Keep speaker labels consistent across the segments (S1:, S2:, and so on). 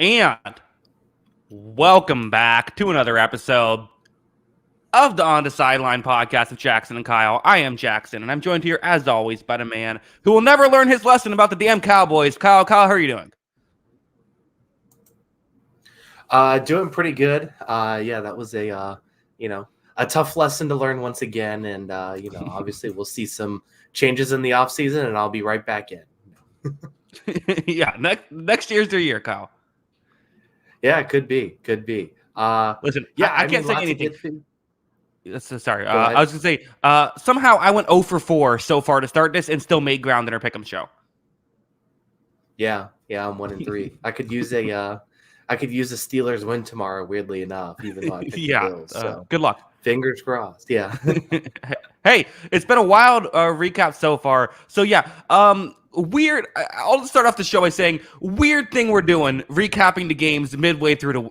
S1: And welcome back to another episode of the On the Sideline podcast with Jackson and Kyle. I am Jackson, and I'm joined here, as always, by the man who will never learn his lesson about the damn Cowboys. Kyle, how are you doing?
S2: Doing pretty good. Yeah, that was a tough lesson to learn once again. And, obviously we'll see some changes in the offseason and I'll be right back in.
S1: Yeah, next year's their year, Kyle.
S2: Yeah, it could be.
S1: Listen, yeah, I can't say anything. Sorry, I was going to say, somehow I went 0 for 4 so far to start this and still made ground in our pick'em show.
S2: Yeah, I'm 1-3. I could use a Steelers win tomorrow, weirdly enough, even though I picked the Bills. So
S1: good luck.
S2: Fingers crossed. Yeah.
S1: Hey, it's been a wild recap so far. So yeah, weird. I'll start off the show by saying weird thing we're doing, recapping the games midway through the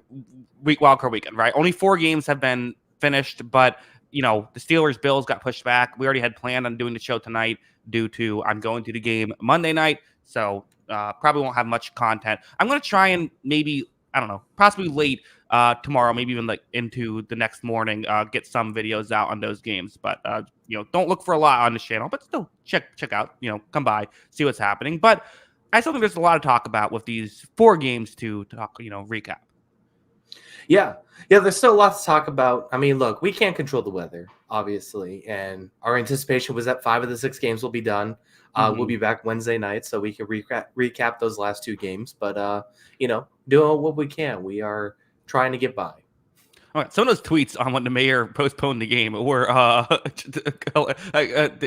S1: wildcard weekend. Right, only 4 games have been finished, but the Steelers Bills got pushed back. We already had planned on doing the show tonight due to I'm going to the game Monday night, so probably won't have much content. I'm going to try and maybe, I don't know, possibly late tomorrow, maybe even like into the next morning, get some videos out on those games. But don't look for a lot on this channel, but still check out, come by, see what's happening. But I still think there's a lot to talk about with these 4 games to talk, recap.
S2: Yeah, there's still a lot to talk about. I mean, look, we can't control the weather, obviously, and our anticipation was that 5 of the 6 games will be done. We'll be back Wednesday night, so we can recap those last 2 games. But doing what we can. We are trying to get by.
S1: All right, some of those tweets on when the mayor postponed the game were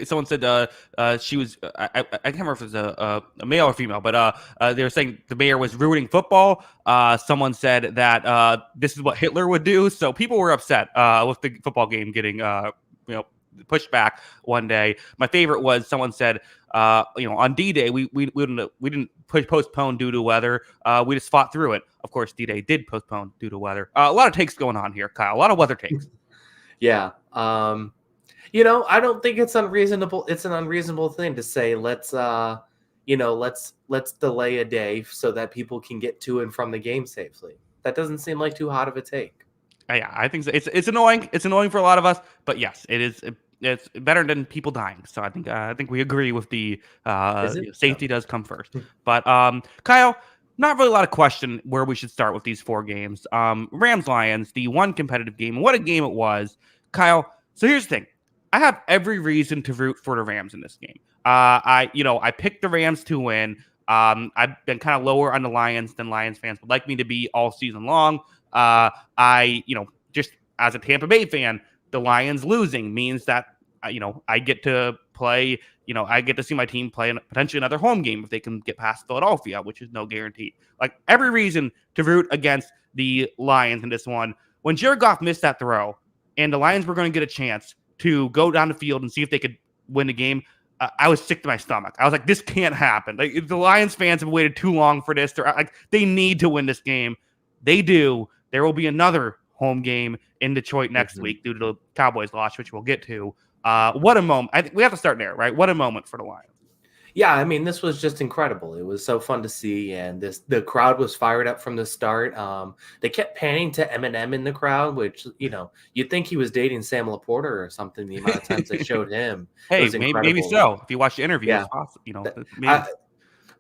S1: someone said she was I can't remember if it was a male or female, but they were saying the mayor was ruining football. Someone said that this is what Hitler would do. So people were upset with the football game getting pushed back one day. My favorite was someone said, on D-Day we didn't postpone due to weather. We just fought through it. Of course, D-Day did postpone due to weather. A lot of takes going on here, Kyle. A lot of weather takes.
S2: Yeah. I don't think it's unreasonable. It's an unreasonable thing to say, let's delay a day so that people can get to and from the game safely. That doesn't seem like too hot of a take.
S1: Yeah, I think so. It's annoying. It's annoying for a lot of us, but yes, it is. It's better than people dying. So I think we agree with the safety does come first. But Kyle, not really a lot of question where we should start with these 4 games. Rams-Lions, the one competitive game. What a game it was, Kyle. So here's the thing. I have every reason to root for the Rams in this game. I picked the Rams to win. I've been kind of lower on the Lions than Lions fans would like me to be all season long. Just as a Tampa Bay fan, the Lions losing means that, I get to play, I get to see my team play in potentially another home game if they can get past Philadelphia, which is no guarantee. Like, every reason to root against the Lions in this one. When Jared Goff missed that throw and the Lions were going to get a chance to go down the field and see if they could win the game, I was sick to my stomach. I was like, this can't happen. Like, the Lions fans have waited too long for this. They need to win this game. They do. There will be another home game in Detroit next week due to the Cowboys loss, which we'll get to. What a moment. I think we have to start there, right? What a moment for the Lions.
S2: Yeah, I mean, this was just incredible. It was so fun to see, and the crowd was fired up from the start. They kept panning to Eminem in the crowd, which, you'd think he was dating Sam Laporta or something, the amount of times they showed him.
S1: Hey, maybe so. If you watch the interview,
S2: yeah.
S1: It's possible,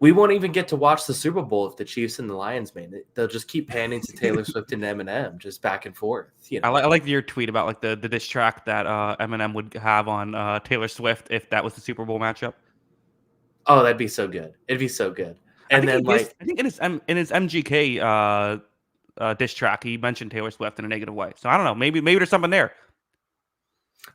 S2: we won't even get to watch the Super Bowl if the Chiefs and the Lions made it. They'll just keep panning to Taylor Swift and Eminem, just back and forth.
S1: I like your tweet about like the diss track that Eminem would have on Taylor Swift if that was the Super Bowl matchup.
S2: Oh, that'd be so good. It'd be so good. And then,
S1: I think in his MGK diss track, he mentioned Taylor Swift in a negative way. So I don't know. Maybe there's something there.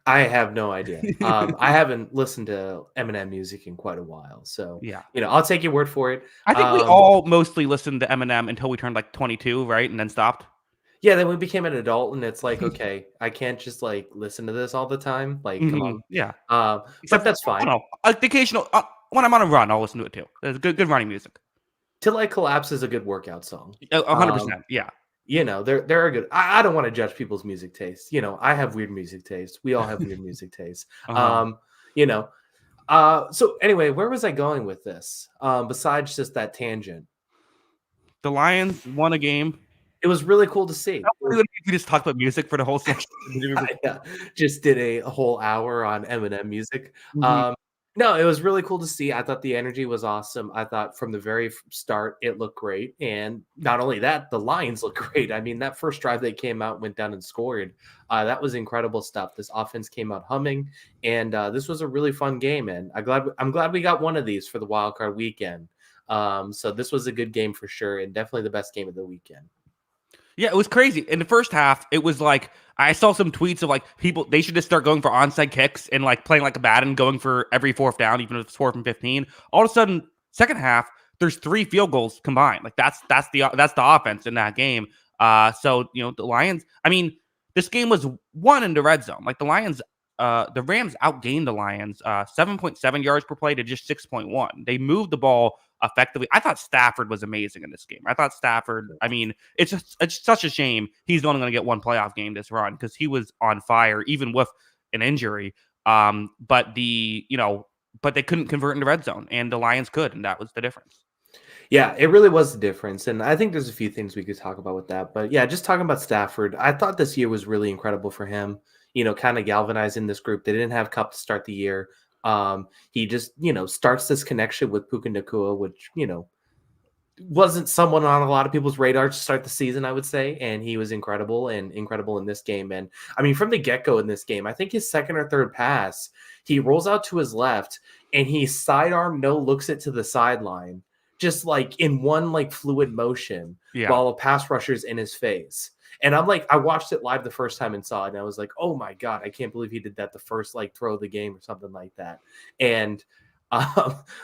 S2: I have no idea. I haven't listened to Eminem music in quite a while. So,
S1: yeah,
S2: I'll take your word for it.
S1: I think we all mostly listened to Eminem until we turned like 22, right? And then stopped.
S2: Yeah, then we became an adult, and it's like, okay, I can't just like listen to this all the time. Like, come on.
S1: Yeah.
S2: But that's fine.
S1: I don't know. The occasional, when I'm on a run, I'll listen to it too. It's good running music.
S2: Till I Collapse is a good workout song.
S1: 100%. Yeah.
S2: They're good. I don't want to judge people's music taste. I have weird music taste. We all have weird music taste. So anyway, where was I going with this? Besides just that tangent.
S1: The Lions won a game.
S2: It was really cool to see.
S1: How funny would it be if we just talked about music for the whole section?
S2: Yeah, just did a whole hour on Eminem music.
S1: Mhm.
S2: No, it was really cool to see. I thought the energy was awesome. I thought from the very start it looked great, and not only that, the Lions looked great. I mean, that first drive they came out, went down and scored. That was incredible stuff. This offense came out humming, and this was a really fun game. And I'm glad we got one of these for the wild card weekend. So this was a good game for sure, and definitely the best game of the weekend.
S1: Yeah, it was crazy. In the first half, it was like I saw some tweets of like people they should just start going for onside kicks and like playing like a Madden, going for every fourth down, even if it's 4th and 15. All of a sudden, second half, there's 3 field goals combined. Like that's the offense in that game. So the Lions. I mean, this game was won in the red zone. Like the Rams outgained the Lions 7.7 yards per play to just 6.1. They moved the ball effectively. I thought Stafford was amazing in this game. I thought Stafford, I mean, it's such a shame he's only going to get one playoff game this run because he was on fire even with an injury. But they couldn't convert into red zone, and the Lions could, and that was the difference.
S2: Yeah, it really was the difference. And I think there's a few things we could talk about with that. But yeah, just talking about Stafford, I thought this year was really incredible for him, kind of galvanizing this group. They didn't have Cup to start the year. He just, starts this connection with Puka Nacua, which, wasn't someone on a lot of people's radar to start the season, I would say. And he was incredible in this game. And I mean, from the get-go in this game, I think his second or third pass, he rolls out to his left and he sidearm looks it to the sideline, just like in one like fluid motion while a pass rusher's in his face. And I'm like, I watched it live the first time and saw it, and I was like, oh my God, I can't believe he did that the first like throw of the game or something like that. And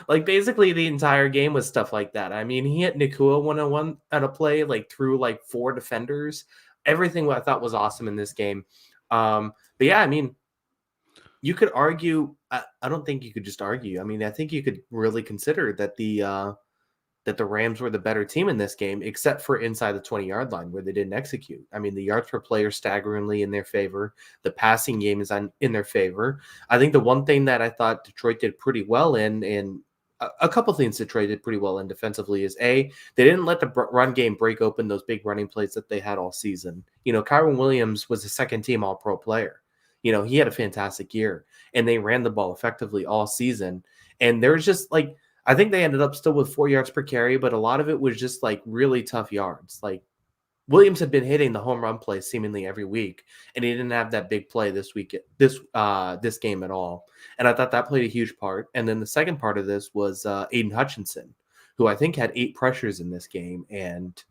S2: like basically the entire game was stuff like that. I mean, he hit Nakua 1-on-1 at a play, like through like 4 defenders. Everything I thought was awesome in this game. But yeah, I mean, you could argue. I don't think you could just argue. I mean, I think you could really consider that the Rams were the better team in this game, except for inside the 20-yard line where they didn't execute. I mean, the yards per play are staggeringly in their favor. The passing game is in their favor. I think the one thing that I thought Detroit did pretty well in, and a couple things Detroit did pretty well in defensively is they didn't let the run game break open those big running plays that they had all season. Kyron Williams was a second-team All-Pro player. He had a fantastic year, and they ran the ball effectively all season. And there's just like, I think they ended up still with 4 yards per carry, but a lot of it was just like really tough yards. Like Williams had been hitting the home run play seemingly every week, and he didn't have that big play this week, this game at all. And I thought that played a huge part. And then the second part of this was Aiden Hutchinson, who I think had 8 pressures in this game. And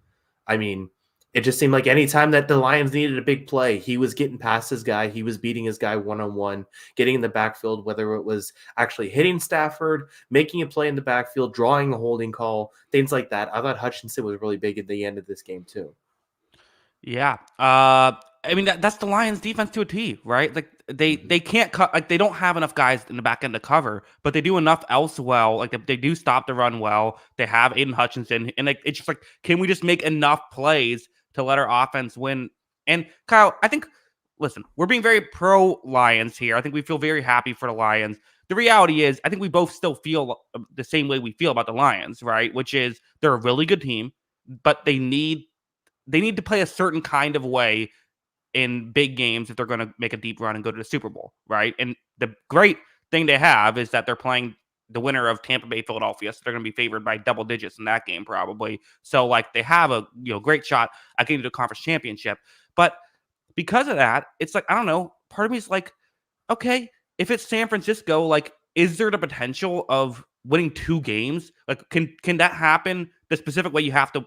S2: I mean, it just seemed like any time that the Lions needed a big play, he was getting past his guy. He was beating his guy one-on-one, getting in the backfield, whether it was actually hitting Stafford, making a play in the backfield, drawing a holding call, things like that. I thought Hutchinson was really big at the end of this game too.
S1: Yeah. I mean that's the Lions defense to a T, right? Like they can't cut, like they don't have enough guys in the back end to cover, but they do enough else well. Like they do stop the run well. They have Aiden Hutchinson, and like it's just like, can we just make enough plays to let our offense win? And Kyle, I think, listen, we're being very pro Lions here. I think we feel very happy for the Lions. The reality is, I think we both still feel the same way we feel about the Lions, right? Which is they're a really good team, but they need to play a certain kind of way in big games if they're going to make a deep run and go to the Super Bowl, right? And the great thing they have is that they're playing the winner of Tampa Bay, Philadelphia, so they're going to be favored by double digits in that game probably. So like they have a great shot at getting to the conference championship. But because of that, it's like, I don't know, part of me is like, okay, if it's San Francisco, like, is there the potential of winning 2 games? Like, can that happen the specific way you have to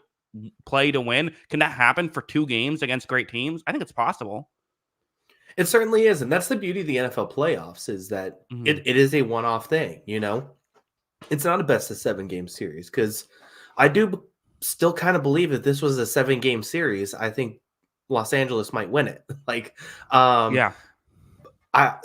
S1: play to win? Can that happen for 2 games against great teams? I think it's possible.
S2: It certainly is. And that's the beauty of the NFL playoffs, is that it is a one-off thing. It's not a best of 7 game series, because I do still kind of believe that this was a 7-game series. I think Los Angeles might win it.
S1: Yeah.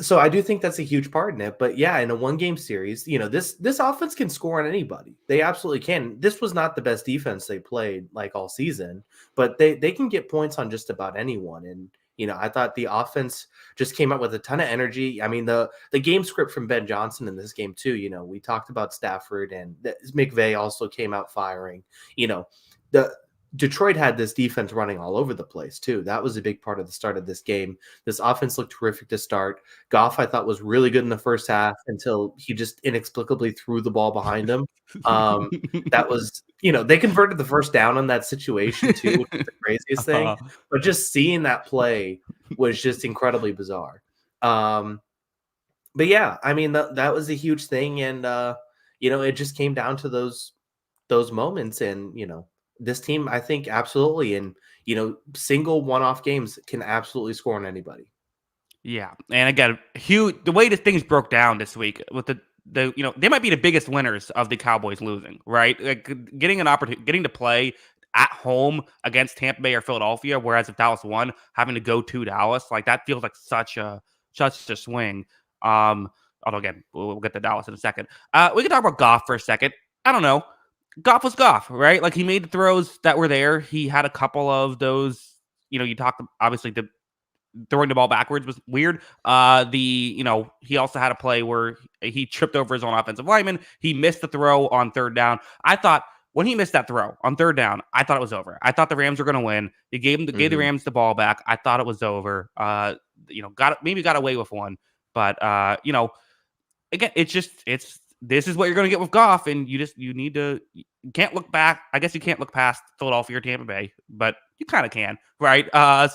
S2: So I do think that's a huge part in it. But yeah, in a 1-game series, this offense can score on anybody. They absolutely can. This was not the best defense they played like all season, but they can get points on just about anyone. And I thought the offense just came out with a ton of energy. I mean, the game script from Ben Johnson in this game too. We talked about Stafford, and McVay also came out firing. The Detroit had this defense running all over the place too. That was a big part of the start of this game. This offense looked terrific to start. Goff, I thought, was really good in the first half until he just inexplicably threw the ball behind him. That was, they converted the first down on that situation too, which is the craziest thing. But just seeing that play was just incredibly bizarre. But yeah, I mean that was a huge thing, and it just came down to those moments, and this team, I think, absolutely, and single one-off games can absolutely score on anybody.
S1: Yeah, and again, the way the things broke down this week with the they might be the biggest winners of the Cowboys losing, right? Like getting an opportunity, getting to play at home against Tampa Bay or Philadelphia, whereas if Dallas won, having to go to Dallas, like that feels like such a swing. Although again, we'll get to Dallas in a second. We can talk about Goff for a second. I don't know. Goff was Goff, right? Like he made the throws that were there. He had a couple of those. You talked obviously the throwing the ball backwards was weird. He also had a play where he tripped over his own offensive lineman. He missed the throw on third down. I thought when he missed that throw on third down, I thought it was over. I thought the Rams were going to win. They gave the Rams the ball back. I thought it was over. Got away with one, but again, this is what you're going to get with Goff, and you can't look back. I guess you can't look past Philadelphia or Tampa Bay, but you kind of can, right?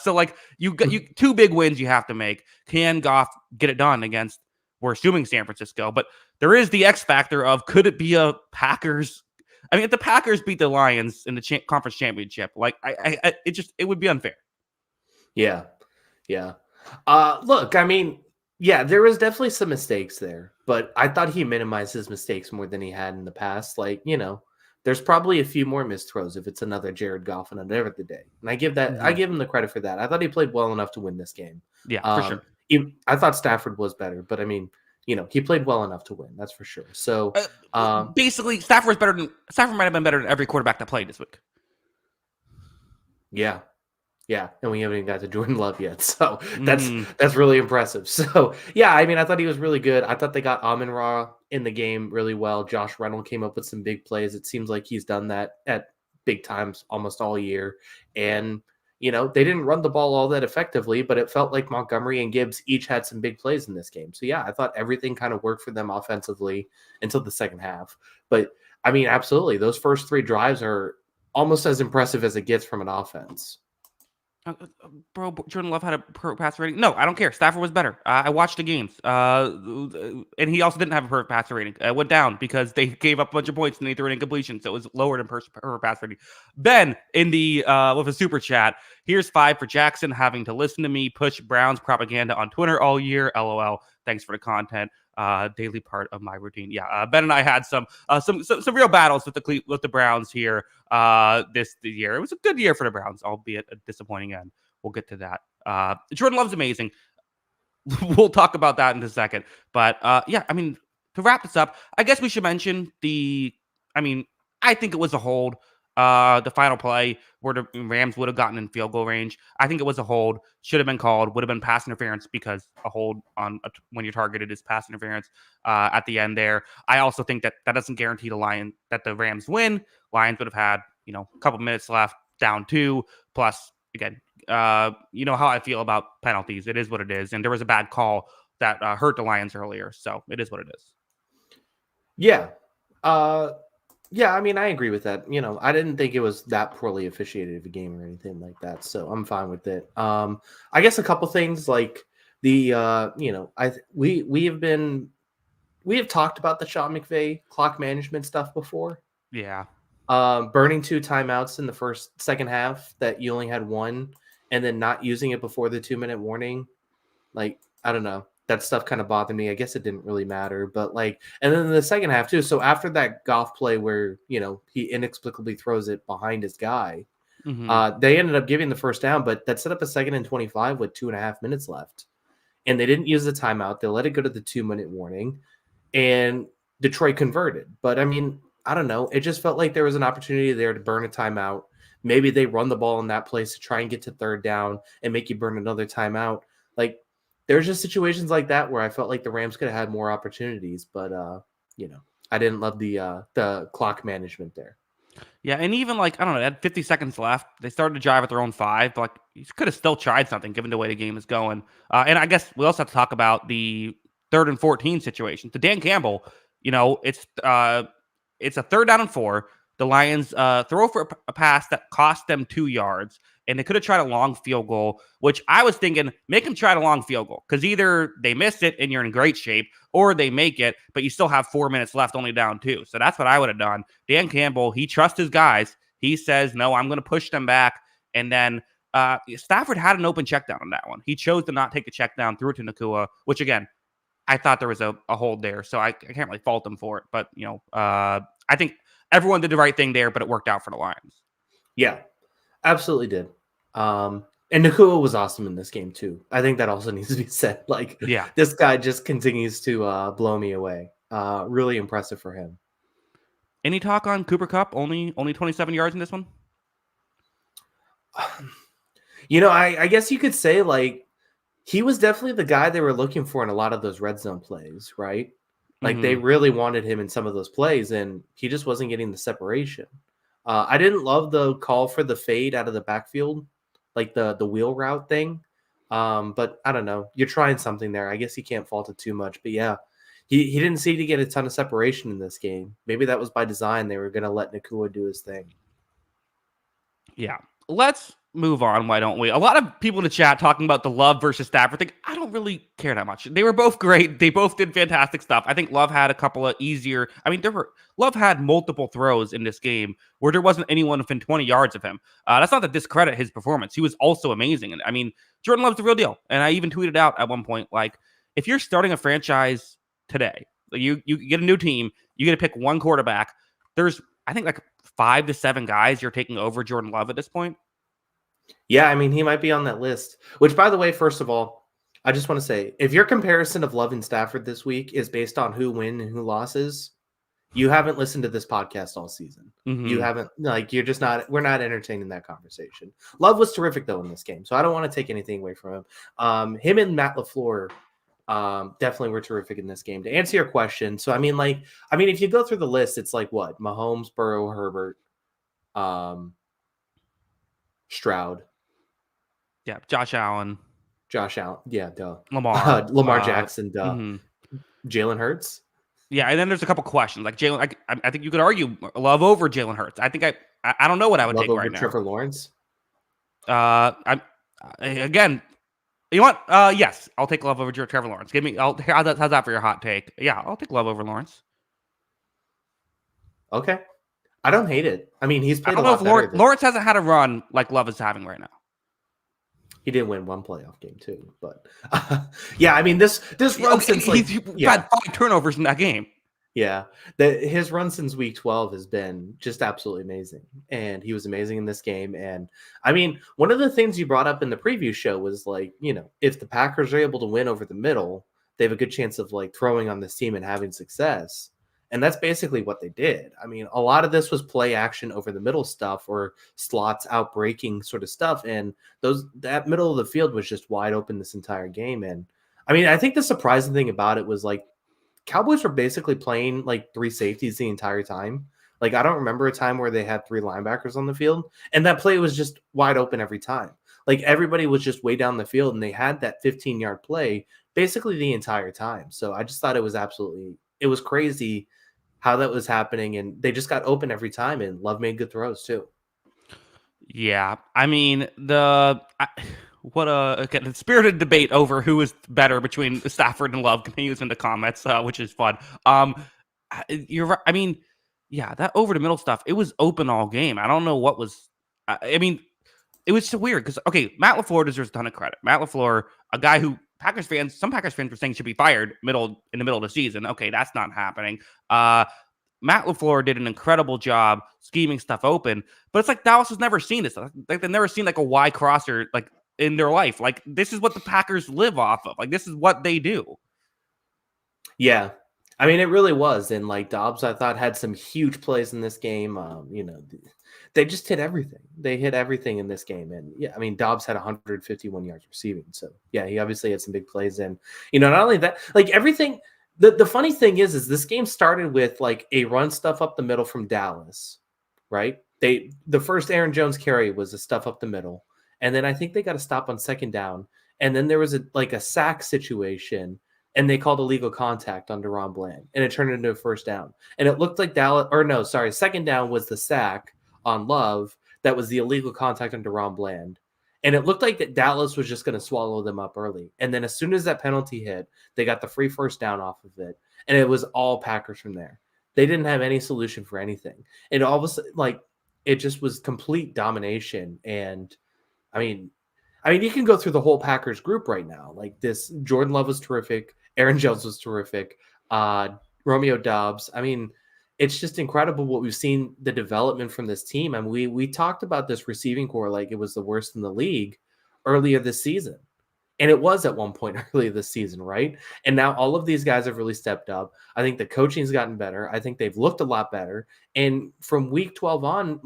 S1: So like you two big wins you have to make. Can Goff get it done against? We're assuming San Francisco, but there is the X factor of could it be a Packers? I mean, if the Packers beat the Lions in the conference championship, like it would be unfair.
S2: Yeah. Look, I mean, yeah, there was definitely some mistakes there, but I thought he minimized his mistakes more than he had in the past. Like, there's probably a few more missed throws if it's another Jared Goff on another day. And I give him the credit for that. I thought he played well enough to win this game.
S1: Yeah, for sure.
S2: I thought Stafford was better, but I mean, he played well enough to win. That's for sure. So
S1: basically, Stafford might have been better than every quarterback that played this week.
S2: Yeah, and we haven't even got to Jordan Love yet, so that's really impressive. So yeah, I mean, I thought he was really good. I thought they got Amon-Ra in the game really well. Josh Reynolds came up with some big plays. It seems like he's done that at big times almost all year, and they didn't run the ball all that effectively, but it felt like Montgomery and Gibbs each had some big plays in this game. So yeah, I thought everything kind of worked for them offensively until the second half. But I mean, absolutely, those first three drives are almost as impressive as it gets from an offense.
S1: Bro, Jordan Love had a perfect passer rating. No, I don't care. Stafford was better. I watched the games. And he also didn't have a perfect passer rating. It went down because they gave up a bunch of points and they threw an incompletion, so it was lower than perfect passer rating. Ben, in the with a super chat, here's 5 for Jackson having to listen to me push Browns propaganda on Twitter all year. LOL. Thanks for the content. Daily part of my routine. Yeah, Ben and I had some real battles with the Browns here this year. It was a good year for the Browns, albeit a disappointing end. We'll get to that. Jordan Love's amazing. We'll talk about that in a second. But yeah, I mean, to wrap this up, I guess we should mention I think it was a hold. The final play where the Rams would have gotten in field goal range. I think it was a hold. Should have been called. Would have been pass interference because a hold when you're targeted is pass interference at the end there. I also think that doesn't guarantee that the Rams win. Lions would have had a couple minutes left, down 2. Plus, again, you know how I feel about penalties. It is what it is, and there was a bad call that hurt the Lions earlier, so it is what it is.
S2: Yeah. Yeah, I mean, I agree with that. I didn't think it was that poorly officiated of a game or anything like that, so I'm fine with it. I guess a couple things like the we have talked about the Sean McVay clock management stuff before.
S1: Yeah.
S2: Burning 2 timeouts in the second half that you only had 1, and then not using it before the 2-minute warning. Like, I don't know. That stuff kind of bothered me. I guess it didn't really matter, but and then in the second half too. So after that Goff play where, he inexplicably throws it behind his guy, they ended up giving the first down, but that set up a 2nd and 25 with 2.5 minutes left. And they didn't use the timeout. They let it go to the 2-minute warning, and Detroit converted. But I mean, I don't know. It just felt like there was an opportunity there to burn a timeout. Maybe they run the ball in that place to try and get to third down and make you burn another timeout. There's just situations like that where I felt like the Rams could have had more opportunities, but I didn't love the clock management there.
S1: Yeah, and even like I don't know, they had 50 seconds left. They started to drive at their own 5, but like you could have still tried something given the way the game is going. And I guess we also have to talk about the 3rd and 14 situation. To Dan Campbell, it's a 3rd down and 4. The Lions throw for a pass that cost them 2 yards, and they could have tried a long field goal, which I was thinking make them try a long field goal because either they miss it and you're in great shape, or they make it, but you still have 4 minutes left, only down 2. So that's what I would have done. Dan Campbell, he trusts his guys. He says, no, I'm going to push them back. And then Stafford had an open check down on that one. He chose to not take the check down, threw it to Nakua, which again, I thought there was a hold there. So I can't really fault him for it. But, I think everyone did the right thing there, but it worked out for the Lions.
S2: Yeah, absolutely did. And Nakua was awesome in this game too. I think that also needs to be said. Like,
S1: Yeah.
S2: this guy just continues to blow me away. Really impressive for him.
S1: Any talk on Cooper Kupp? Only 27 yards in this one?
S2: I guess you could say like he was definitely the guy they were looking for in a lot of those red zone plays, right? Like they really wanted him in some of those plays, and he just wasn't getting the separation. I didn't love the call for the fade out of the backfield, like the wheel route thing. But I don't know. You're trying something there. I guess you can't fault it too much. But yeah, he didn't seem to get a ton of separation in this game. Maybe that was by design. They were going to let Nakua do his thing.
S1: Yeah. Let's move on. Why don't we? A lot of people in the chat talking about the Love versus Stafford thing. I don't really care that much. They were both great. They both did fantastic stuff. I think Love had a couple of easier. I mean, Love had multiple throws in this game where there wasn't anyone within 20 yards of him. That's not to discredit his performance. He was also amazing. And I mean, Jordan Love's the real deal. And I even tweeted out at one point, like, if you're starting a franchise today, you get a new team, you get to pick one quarterback. There's, I think, like 5 to 7 guys you're taking over Jordan Love at this point.
S2: Yeah, I mean, he might be on that list. Which, by the way, first of all, I just want to say, if your comparison of Love and Stafford this week is based on who win and who losses, you haven't listened to this podcast all season. You haven't, like, you're just not, we're not entertaining that conversation. Love was terrific, though, in this game, so I don't want to take anything away from him. Him and Matt LaFleur definitely were terrific in this game. To answer your question, so, I mean, if you go through the list, it's like what? Mahomes, Burrow, Herbert, Stroud.
S1: Yeah, Josh Allen.
S2: Yeah, duh.
S1: Lamar
S2: Jackson, duh. Jalen Hurts.
S1: Yeah, and then there's a couple questions like Jalen. I think you could argue Love over Jalen Hurts. I think I don't know what I would
S2: Love
S1: take
S2: over
S1: right now.
S2: Trevor Lawrence.
S1: Again, you want? Yes, I'll take Love over Trevor Lawrence. Give me. How's that for your hot take? Yeah, I'll take Love over Lawrence.
S2: Okay, I don't hate it. I mean, he's played.
S1: I don't know if Lawrence hasn't had a run like Love is having right now.
S2: He did win one playoff game too, but yeah, I mean this run since like
S1: he's had 5 turnovers in that game.
S2: Yeah, his run since week 12 has been just absolutely amazing, and he was amazing in this game. And I mean, one of the things you brought up in the preview show was like, if the Packers are able to win over the middle, they have a good chance of like throwing on this team and having success. And that's basically what they did. I mean, a lot of this was play action over the middle stuff or slots out breaking sort of stuff. And that middle of the field was just wide open this entire game. And I mean, I think the surprising thing about it was like Cowboys were basically playing like 3 safeties the entire time. Like, I don't remember a time where they had 3 linebackers on the field. And that play was just wide open every time. Like, everybody was just way down the field and they had that 15-yard play basically the entire time. So I just thought it was crazy how that was happening, and they just got open every time, and Love made good throws too.
S1: Yeah, I mean the spirited debate over who is better between Stafford and Love continues in the comments, which is fun. You're right. I mean, yeah, that over the middle stuff, it was open all game. I don't know what was. I mean, it was so weird because Matt LaFleur deserves a ton of credit. Matt LaFleur, a guy who some Packers fans were saying should be fired in the middle of the season. Okay, that's not happening. Matt LaFleur did an incredible job scheming stuff open, but it's like Dallas has never seen this. Like they've never seen like a Y crosser like in their life. Like this is what the Packers live off of. Like this is what they do.
S2: Yeah. I mean, it really was. And like Dobbs, I thought had some huge plays in this game. They just hit everything. They hit everything in this game. And yeah, I mean, Dobbs had 151 yards receiving. So yeah, he obviously had some big plays. And, not only that, like everything, the funny thing is this game started with like a run stuff up the middle from Dallas, right? The first Aaron Jones carry was a stuff up the middle, and then I think they got a stop on second down, and then there was a sack situation, and they called illegal contact on Deron Bland, and it turned into a first down, and it looked like second down was the sack on Love that was the illegal contact on Deron Bland. And it looked like that Dallas was just going to swallow them up early. And then as soon as that penalty hit, they got the free first down off of it. And it was all Packers from there. They didn't have any solution for anything. And all of a sudden, it just was complete domination. And I mean, you can go through the whole Packers group right now. Like this, Jordan Love was terrific. Aaron Jones was terrific. Romeo Doubs. I mean, it's just incredible what we've seen, the development from this team. And we talked about this receiving core like it was the worst in the league earlier this season. And it was at one point earlier this season, right? And now all of these guys have really stepped up. I think the coaching's gotten better. I think they've looked a lot better. And from week 12 on,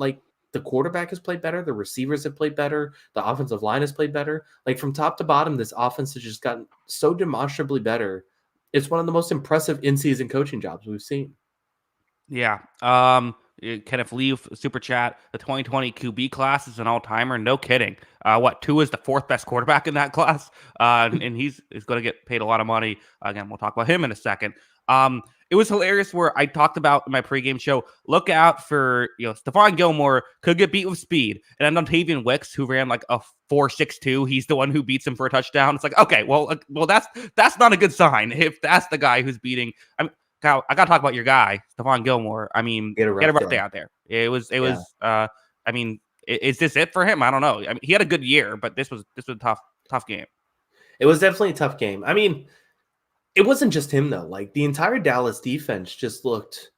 S2: the quarterback has played better. The receivers have played better. The offensive line has played better. From top to bottom, this offense has just gotten so demonstrably better. It's one of the most impressive in-season coaching jobs we've seen.
S1: Yeah. Kenneth Leaf, super chat. The 2020 QB class is an all-timer. No kidding. Tua is the fourth best quarterback in that class, and he's going to get paid a lot of money. Again, we'll talk about him in a second. It was hilarious where I talked about in my pregame show, look out for, Stephon Gilmore could get beat with speed. And then Dontavian Wicks, who ran like a 4.62, he's the one who beats him for a touchdown. It's like, okay, well, that's not a good sign if that's the guy who's beating. Kyle, I got to talk about your guy, Stephon Gilmore. I mean, get a rough day out there. It was, is this it for him? I don't know. I mean, he had a good year, but this was a tough game.
S2: It was definitely a tough game. I mean, it wasn't just him though. The entire Dallas defense just looked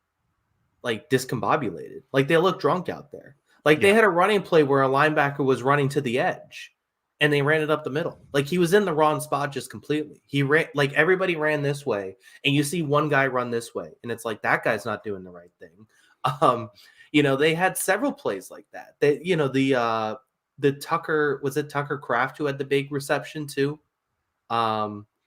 S2: discombobulated. They looked drunk out there. They had a running play where a linebacker was running to the edge and they ran it up the middle. He was in the wrong spot just completely. He ran, everybody ran this way and you see one guy run this way and it's that guy's not doing the right thing. They had several plays like that. The Tucker, was it Tucker Kraft who had the big reception too?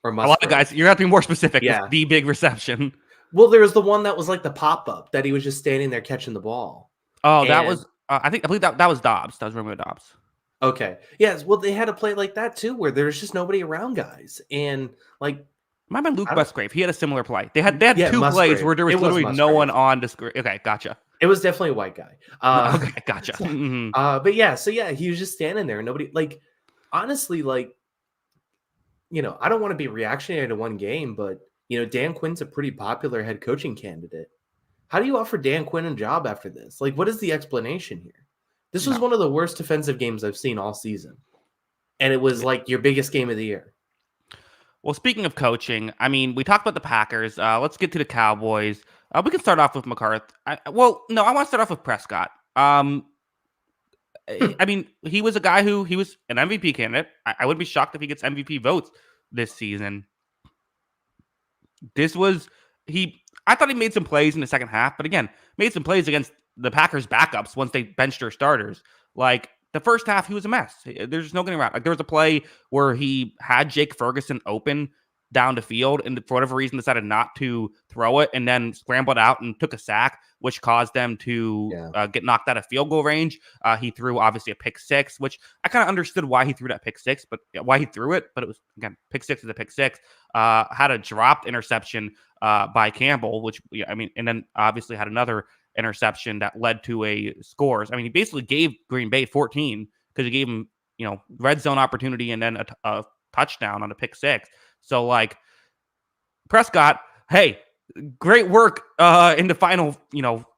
S2: Or
S1: a lot of guys, you're going to have to be more specific.
S2: Yeah.
S1: The big reception.
S2: Well, there was the one that was the pop-up that he was just standing there catching the ball.
S1: Oh, that was, I believe that was Dobbs. That was Romeo Dobbs.
S2: Okay. Yes. Well, they had a play like that too, where there's just nobody around guys. And
S1: might have been Luke Musgrave. He had a similar play. They had two
S2: Musgrave.
S1: Plays where there was literally no one on the screen. Okay, gotcha.
S2: It was definitely a white guy.
S1: Okay, gotcha. Mm-hmm.
S2: But yeah, he was just standing there and nobody, honestly, I don't want to be reactionary to one game, but Dan Quinn's a pretty popular head coaching candidate. How do you offer Dan Quinn a job after this? What is the explanation here? This was one of the worst defensive games I've seen all season. And it was your biggest game of the year.
S1: Well, speaking of coaching, I mean, we talked about the Packers. Let's get to the Cowboys. We can start off with McCarthy. I want to start off with Prescott. I mean, he was a guy he was an MVP candidate. I wouldn't be shocked if he gets MVP votes this season. I thought he made some plays in the second half, but again, made some plays against the Packers backups once they benched their starters. The first half, he was a mess. There's just no getting around. There was a play where he had Jake Ferguson open down the field and for whatever reason decided not to throw it and then scrambled out and took a sack, which caused them to get knocked out of field goal range. He threw obviously a pick six, which I kind of understood why he threw that pick six, but why he threw it. But it was, again, pick six is a pick six. Had a dropped interception by Campbell, which, and then obviously had another interception that led to a scores. He basically gave Green Bay 14 because he gave him, red zone opportunity and then a touchdown on a pick six. So Prescott, hey, great work in the final,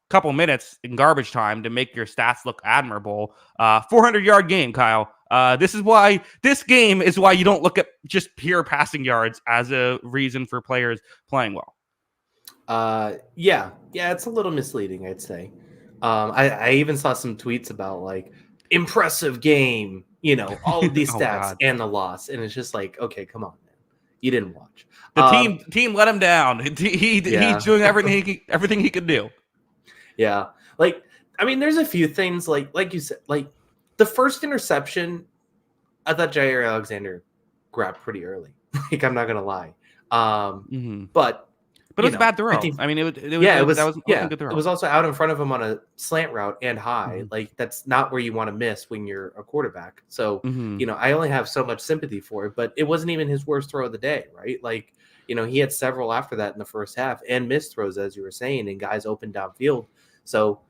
S1: couple minutes in garbage time to make your stats look admirable. 400-yard game, Kyle. This game is why you don't look at just pure passing yards as a reason for players playing well.
S2: Yeah, it's a little misleading, I'd say. I even saw some tweets about impressive game, all of these stats and the loss, and it's just okay, come on, man, you didn't watch.
S1: The team let him down. He's doing everything he could do. Yeah,
S2: there's a few things like you said, the first interception, I thought Jair Alexander grabbed pretty early. I'm not gonna lie. But
S1: But it was a bbad
S2: I
S1: throw.
S2: think
S1: I mean,
S2: yeah,
S1: that wasn't a good
S2: it
S1: throw.
S2: was also out in front of him on a slant route and high.
S1: Mhm.
S2: Like that's not where you want to miss when you're a quarterback. So,
S1: Mhm.
S2: I only have so much sympathy for it, but it wasn't even his worst throw of the day, right? Like, he had several after that in the first half and missed throws, as you were saying, and guys open downfield. So,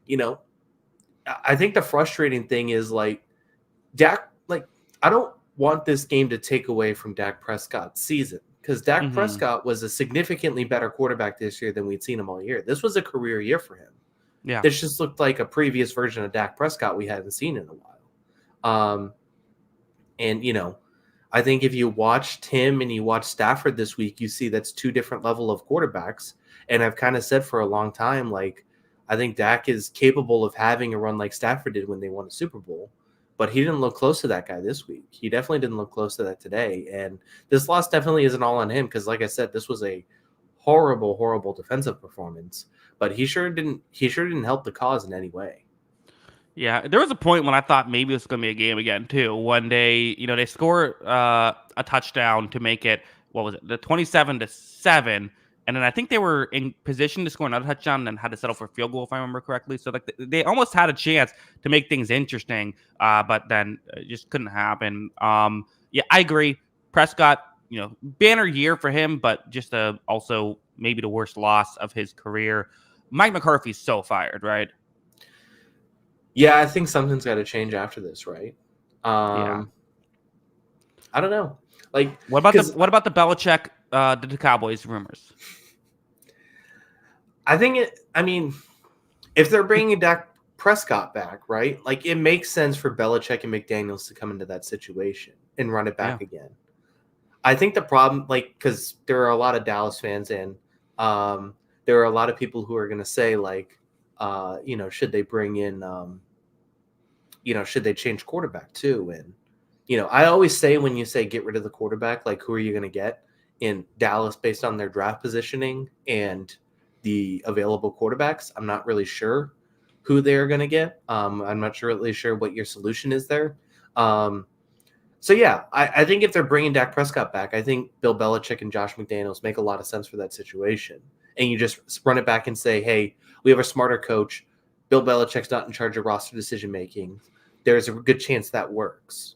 S2: you know, I think the frustrating thing is like Dak, like, I don't want this game to take away from Dak Prescott's season because Dak
S1: Mhm.
S2: Prescott was a significantly better quarterback this year than we'd seen him all year. This was a career year for him.
S1: Yeah.
S2: This just looked like a previous version of Dak Prescott we hadn't seen in a while. And I think if you watched him and you watch Stafford this week, you see that's two different level of quarterbacks. And I've kind of said for a long time, like, I think Dak is capable of having a run like Stafford did when they won a Super Bowl, but he didn't look close to that guy this week. He definitely didn't look close to that today. And this loss definitely isn't all on him because, like I said, this was a horrible, horrible defensive performance. But he sure didn't help the cause in any way.
S1: Yeah, there was a point when I thought maybe this was going to be a game again too. One day, they score a touchdown to make it, what was it, the 27-7, and then I think they were in position to score another touchdown and then had to settle for a field goal if I remember correctly. So like they almost had a chance to make things interesting, but then it just couldn't happen. Yeah, I agree. Prescott, banner year for him, but just also maybe the worst loss of his career. Mike McCarthy's so fired, right?
S2: Yeah, I think something's got to change after this, right?
S1: Yeah.
S2: I don't know. Like,
S1: What about the
S2: because
S1: what about the Belichick the Cowboys rumors?
S2: I think I mean, if they're bringing Dak Prescott back, right? Like, it makes sense for Belichick and McDaniels to come into that situation and run it
S1: Yeah.
S2: back again. I think the problem, like, because there are a lot of Dallas fans and there are a lot of people who are going to say, like, should they bring in, should they change quarterback too? And, I always say when you say get rid of the quarterback, like, who are you going to get in Dallas based on their draft positioning and the available quarterbacks? I'm not really sure who they're going to get. I'm not really sure what your solution is there. So, yeah, I think if they're bringing Dak Prescott back, I think Bill Belichick and Josh McDaniels make a lot of sense for that situation. And you just run it back and say, hey, we have a smarter coach. Bill Belichick's not in charge of roster decision making. There's a good chance that works.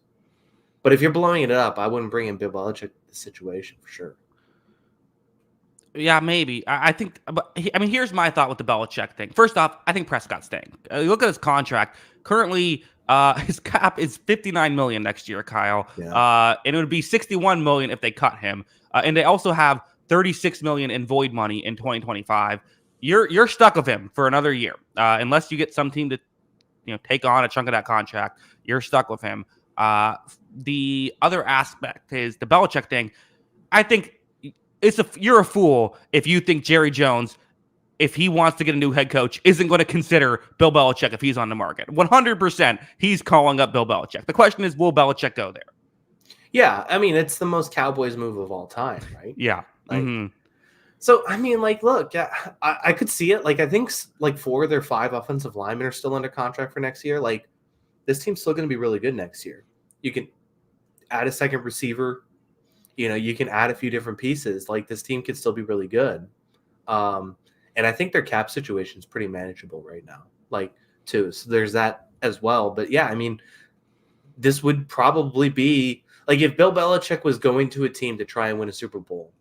S2: But if you're blowing it up, I wouldn't bring in Bill Belichick to the situation for sure.
S1: Yeah, maybe. I think, but I mean, here's my thought with the Belichick thing. First off, I think Prescott's staying. You look at his contract. Currently, his cap is $59 million next year, Kyle.
S2: Yeah.
S1: And it would be $61 million if they cut him. And they also have $36 million in void money in 2025. You're stuck with him for another year, unless you get some team to take on a chunk of that contract. You're stuck with him. The other aspect is the Belichick thing. I think you're a fool if you think Jerry Jones, if he wants to get a new head coach, isn't going to consider Bill Belichick if he's on the market. 100%, he's calling up Bill Belichick. The question is, will Belichick go there?
S2: Yeah, I mean, it's the most Cowboys move of all time, right?
S1: Yeah.
S2: Like,
S1: Mm-hmm.
S2: So, I mean, like, look, yeah, I could see it. Like, I think, like, 4 of their 5 offensive linemen are still under contract for next year. Like, this team's still going to be really good next year. You can add a second receiver. You can add a few different pieces. Like, this team could still be really good. And I think their cap situation is pretty manageable right now, like, too. So there's that as well. But, yeah, I mean, this would probably be – like, if Bill Belichick was going to a team to try and win a Super Bowl,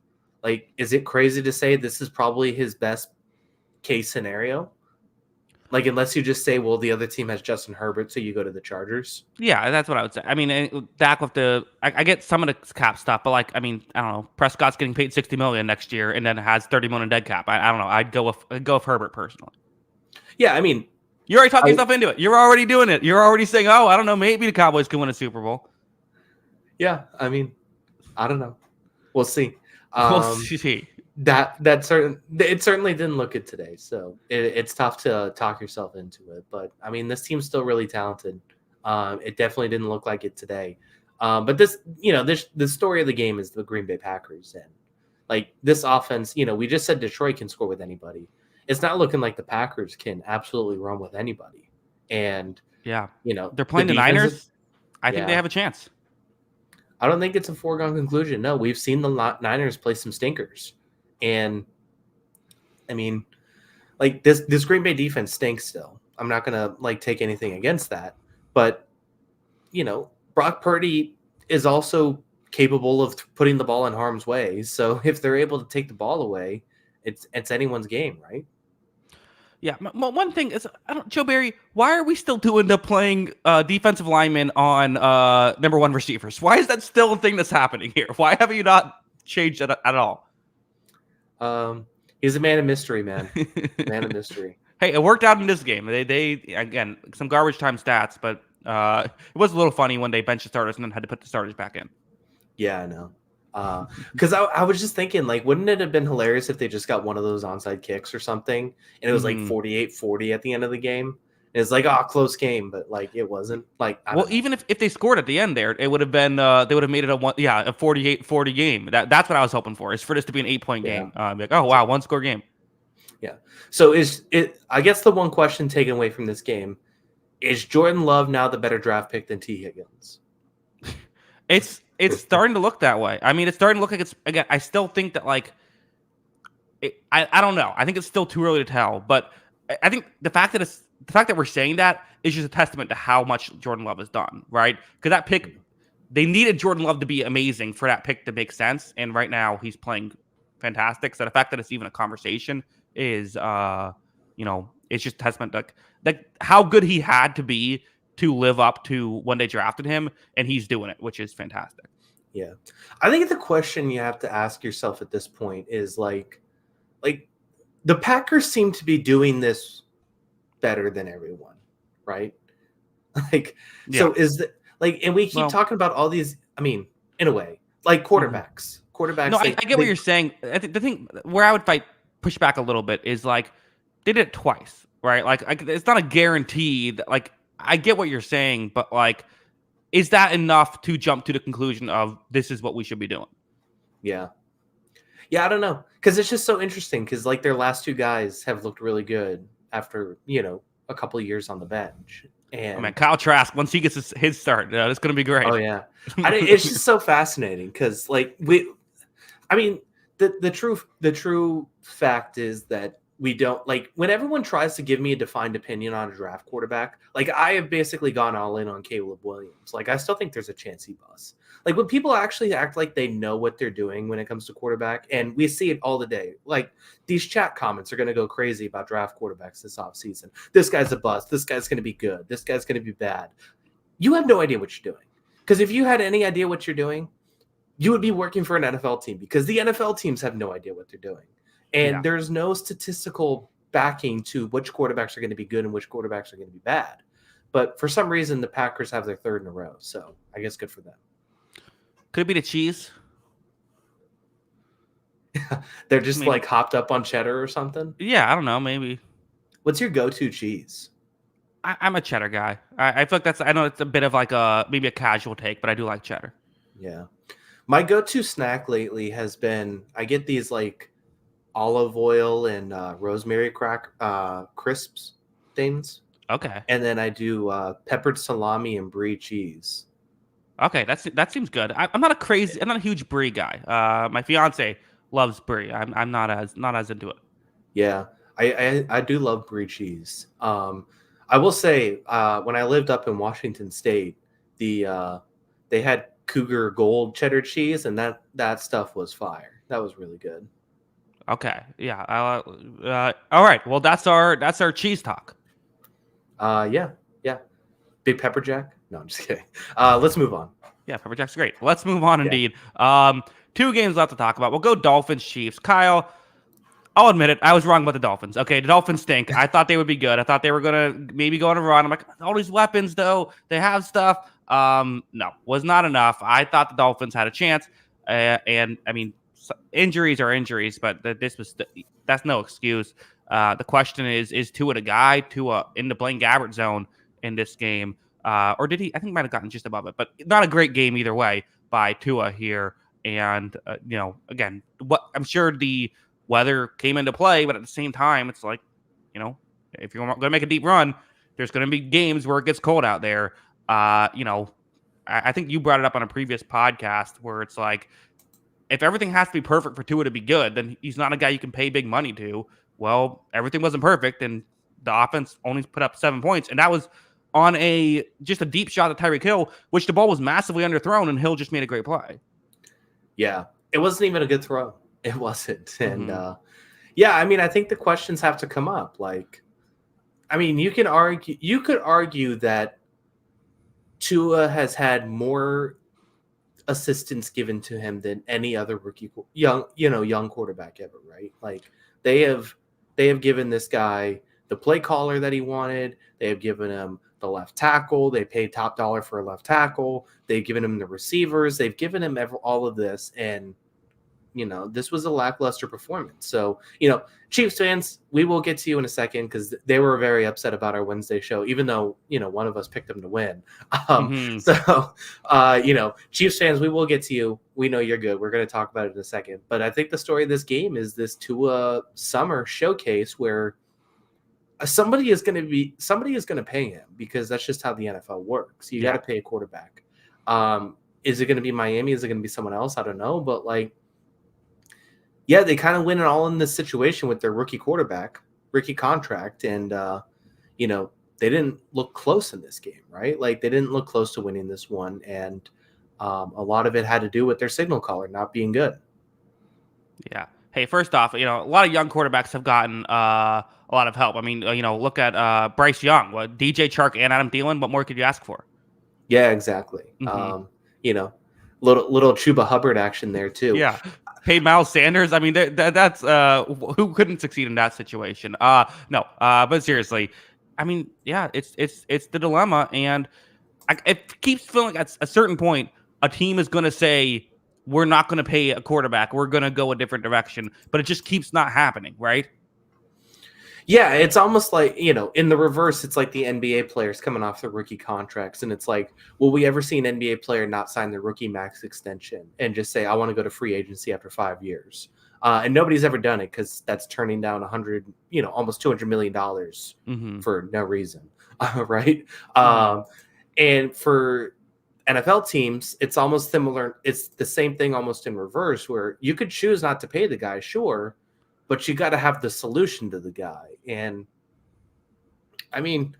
S2: like, is it crazy to say this is probably his best case scenario? Like, unless you just say, well, the other team has Justin Herbert, so you go to the Chargers.
S1: Yeah, that's what I would say. I mean, Dak with I get some of the cap stuff, but like, I mean, I don't know. Prescott's getting paid $60 million next year, and then has $30 million dead cap. I don't know. I'd go with Herbert personally.
S2: Yeah, I mean,
S1: You're already talking yourself into it. You're already doing it. You're already saying, oh, I don't know, maybe the Cowboys can win a Super Bowl.
S2: Yeah, I mean, I don't know. We'll see.
S1: We'll see.
S2: It certainly didn't look good today, so it's tough to talk yourself into it. But I mean, this team's still really talented. It definitely didn't look like it today. But the story of the game is the Green Bay Packers, and like this offense, we just said Detroit can score with anybody. It's not looking like the Packers can absolutely run with anybody. And
S1: yeah, they're
S2: the
S1: playing the Niners. I think
S2: yeah.
S1: they have a chance.
S2: I don't think it's a foregone conclusion. No, we've seen the Niners play some stinkers. And, I mean, like this Green Bay defense stinks still. I'm not gonna like take anything against that, but Brock Purdy is also capable of putting the ball in harm's way. So if they're able to take the ball away, it's anyone's game, right?
S1: Yeah, one thing is, Joe Barry, why are we still doing the playing defensive linemen on number one receivers? Why is that still a thing that's happening here? Why have you not changed it at all?
S2: He's a man of mystery, man. Man of mystery.
S1: Hey, it worked out in this game. They again, some garbage time stats, but it was a little funny when they benched the starters and then had to put the starters back in.
S2: Yeah, I know. Because I was just thinking, like, wouldn't it have been hilarious if they just got one of those onside kicks or something, and it was like 48-40 at the end of the game? And it's like, oh, close game, but like it wasn't. Like,
S1: well, even if they scored at the end there, it would have been they would have made it a 48-40 game. That's what I was hoping for, is for this to be an 8-point game. Like, oh wow, 1-score game.
S2: Yeah. So is it? I guess the one question taken away from this game is Jordan Love now the better draft pick than T. Higgins?
S1: It's starting to look that way. I mean, it's starting to look like it's, again, I still think that, like, I don't know. I think it's still too early to tell. But I think the fact that we're saying that is just a testament to how much Jordan Love has done, right? Because that pick, they needed Jordan Love to be amazing for that pick to make sense. And right now he's playing fantastic. So the fact that it's even a conversation is, it's just a testament to like how good he had to be to live up to when they drafted him, and he's doing it, which is fantastic.
S2: Yeah. I think the question you have to ask yourself at this point is like the Packers seem to be doing this better than everyone, right? Like,
S1: Yeah.
S2: so is that like, and we keep talking about all these, I mean, in a way, like quarterbacks.
S1: No, I get what you're saying. I think the thing where I would push back a little bit is like they did it twice, right? Like it's not a guarantee that, like, I get what you're saying, but like, is that enough to jump to the conclusion of this is what we should be doing?
S2: Yeah. Yeah, I don't know. Because it's just so interesting because like their last two guys have looked really good after, a couple of years on the bench. And
S1: Kyle Trask, once he gets his start, it's going to be great.
S2: Oh, yeah. It's just so fascinating because like the true fact is that we don't, like, when everyone tries to give me a defined opinion on a draft quarterback, like I have basically gone all in on Caleb Williams. Like I still think there's a chance he busts. Like when people actually act like they know what they're doing when it comes to quarterback, and we see it all the day. Like these chat comments are going to go crazy about draft quarterbacks this offseason. This guy's a bust. This guy's going to be good. This guy's going to be bad. You have no idea what you're doing. Because if you had any idea what you're doing, you would be working for an NFL team, because the NFL teams have no idea what they're doing. And there's no statistical backing to which quarterbacks are going to be good and which quarterbacks are going to be bad. But for some reason, the Packers have their third in a row. So I guess good for them.
S1: Could it be the cheese?
S2: They're just like hopped up on cheddar or something?
S1: Yeah, I don't know. Maybe.
S2: What's your go-to cheese?
S1: I'm a cheddar guy. I feel like I know it's a bit of like maybe a casual take, but I do like cheddar.
S2: Yeah. My go-to snack lately has been, I get these like olive oil and rosemary crisps things.
S1: Okay.
S2: And then I do peppered salami and brie cheese.
S1: Okay, that seems good. I'm not a huge brie guy. My fiance loves brie. I'm not as into it.
S2: Yeah, I do love brie cheese. I will say when I lived up in Washington State, they had Cougar Gold cheddar cheese, and that stuff was fire. That was really good.
S1: Okay, yeah. All right. Well, that's our cheese talk.
S2: Yeah. Big pepper jack. No, I'm just kidding. Let's move on.
S1: Yeah, pepper jack's great. Let's move on. Indeed. 2 games left to talk about. We'll go Dolphins Chiefs. Kyle, I'll admit it. I was wrong about the Dolphins. Okay, the Dolphins stink. I thought they would be good. I thought they were gonna maybe go on a run. I'm like, all these weapons though. They have stuff. No, was not enough. I thought the Dolphins had a chance. And I mean, injuries are injuries, but that's no excuse. The question is Tua the guy? Tua in the Blaine Gabbert zone in this game, or did he? I think he might have gotten just above it, but not a great game either way by Tua here. And again, what I'm sure the weather came into play, but at the same time, it's like, if you're going to make a deep run, there's going to be games where it gets cold out there. I think you brought it up on a previous podcast where it's like, if everything has to be perfect for Tua to be good, then he's not a guy you can pay big money to. well, everything wasn't perfect, and the offense only put up 7 points, and that was on just a deep shot at Tyreek Hill, which the ball was massively underthrown, and Hill just made a great play.
S2: Yeah, it wasn't even a good throw. It wasn't, and
S1: Mm-hmm.
S2: yeah, I mean, I think the questions have to come up. Like, I mean, you could argue that Tua has had more assistance given to him than any other young quarterback ever, right? Like they have given this guy the play caller that he wanted. They have given him the left tackle. They paid top dollar for a left tackle. They've given him the receivers. They've given him all of this, and this was a lackluster performance. So, Chiefs fans, we will get to you in a second because they were very upset about our Wednesday show, even though, one of us picked them to win.
S1: Mm-hmm.
S2: So, Chiefs fans, we will get to you. We know you're good. We're going to talk about it in a second. But I think the story of this game is this Tua summer showcase where somebody is going to pay him because that's just how the NFL works. You got to pay a quarterback. Is it going to be Miami? Is it going to be someone else? I don't know. But yeah, they kind of win it all in this situation with their rookie contract. And, they didn't look close in this game, right? Like they didn't look close to winning this one. And a lot of it had to do with their signal caller not being good.
S1: Yeah. Hey, first off, a lot of young quarterbacks have gotten a lot of help. I mean, look at Bryce Young, DJ Chark and Adam Thielen. What more could you ask for?
S2: Yeah, exactly.
S1: Mm-hmm.
S2: Little Chuba Hubbard action there too.
S1: Yeah. Hey, Miles Sanders. I mean, that's who couldn't succeed in that situation. No. But seriously, I mean, yeah, it's the dilemma, and it keeps feeling at a certain point a team is going to say we're not going to pay a quarterback. We're going to go a different direction, but it just keeps not happening, right?
S2: Yeah, it's almost like, in the reverse, it's like the NBA players coming off their rookie contracts. And it's like, will we ever see an NBA player not sign their rookie max extension and just say, I want to go to free agency after 5 years? And nobody's ever done it because that's turning down almost $200 million
S1: Mm-hmm.
S2: for no reason. Right.
S1: Mm-hmm.
S2: And for NFL teams, it's almost similar. It's the same thing almost in reverse where you could choose not to pay the guy, sure, but you got to have the solution to the guy. And I mean,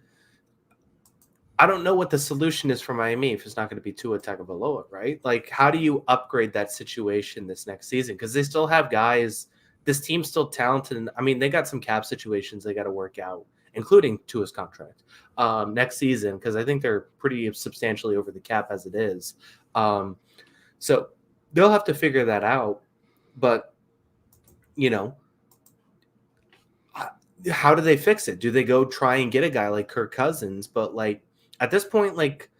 S2: I don't know what the solution is for Miami if it's not going to be Tua Tagovailoa, right? Like, how do you upgrade that situation this next season? Because they still have guys. This team's still talented. And, I mean, they got some cap situations they got to work out, including Tua's contract next season, because I think they're pretty substantially over the cap as it is. So they'll have to figure that out. But, how do they fix it? Do they go try and get a guy like Kirk Cousins? But at this point, like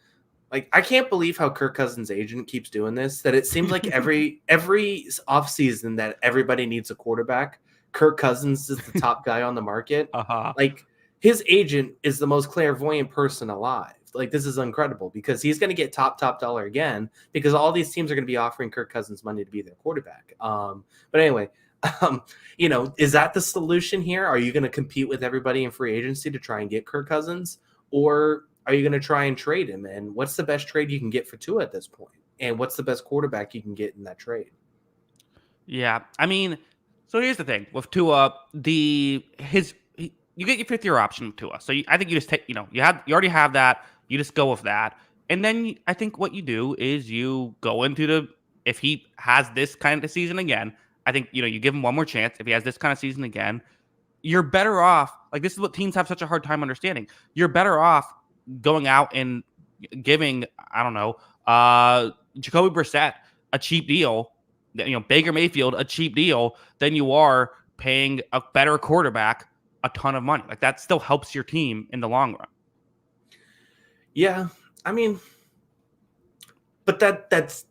S2: I can't believe how Kirk Cousins' agent keeps doing this. That it seems like every offseason that everybody needs a quarterback, Kirk Cousins is the top guy on the market.
S1: Uh-huh.
S2: Like his agent is the most clairvoyant person alive. Like this is incredible because he's going to get top dollar again because all these teams are going to be offering Kirk Cousins money to be their quarterback. But anyway. Is that the solution here? Are you going to compete with everybody in free agency to try and get Kirk Cousins? Or are you going to try and trade him? And what's the best trade you can get for Tua at this point? And what's the best quarterback you can get in that trade?
S1: Yeah. I mean, so here's the thing with Tua, you get your 5th year option with Tua. So I think you just take, you already have that. You just go with that. And then I think what you do is you go into if he has this kind of season again, I think, you give him one more chance. If he has this kind of season again, you're better off. Like, this is what teams have such a hard time understanding. You're better off going out and giving, I don't know, Jacoby Brissett a cheap deal, Baker Mayfield a cheap deal than you are paying a better quarterback a ton of money. Like, that still helps your team in the long run.
S2: Yeah, I mean, but that's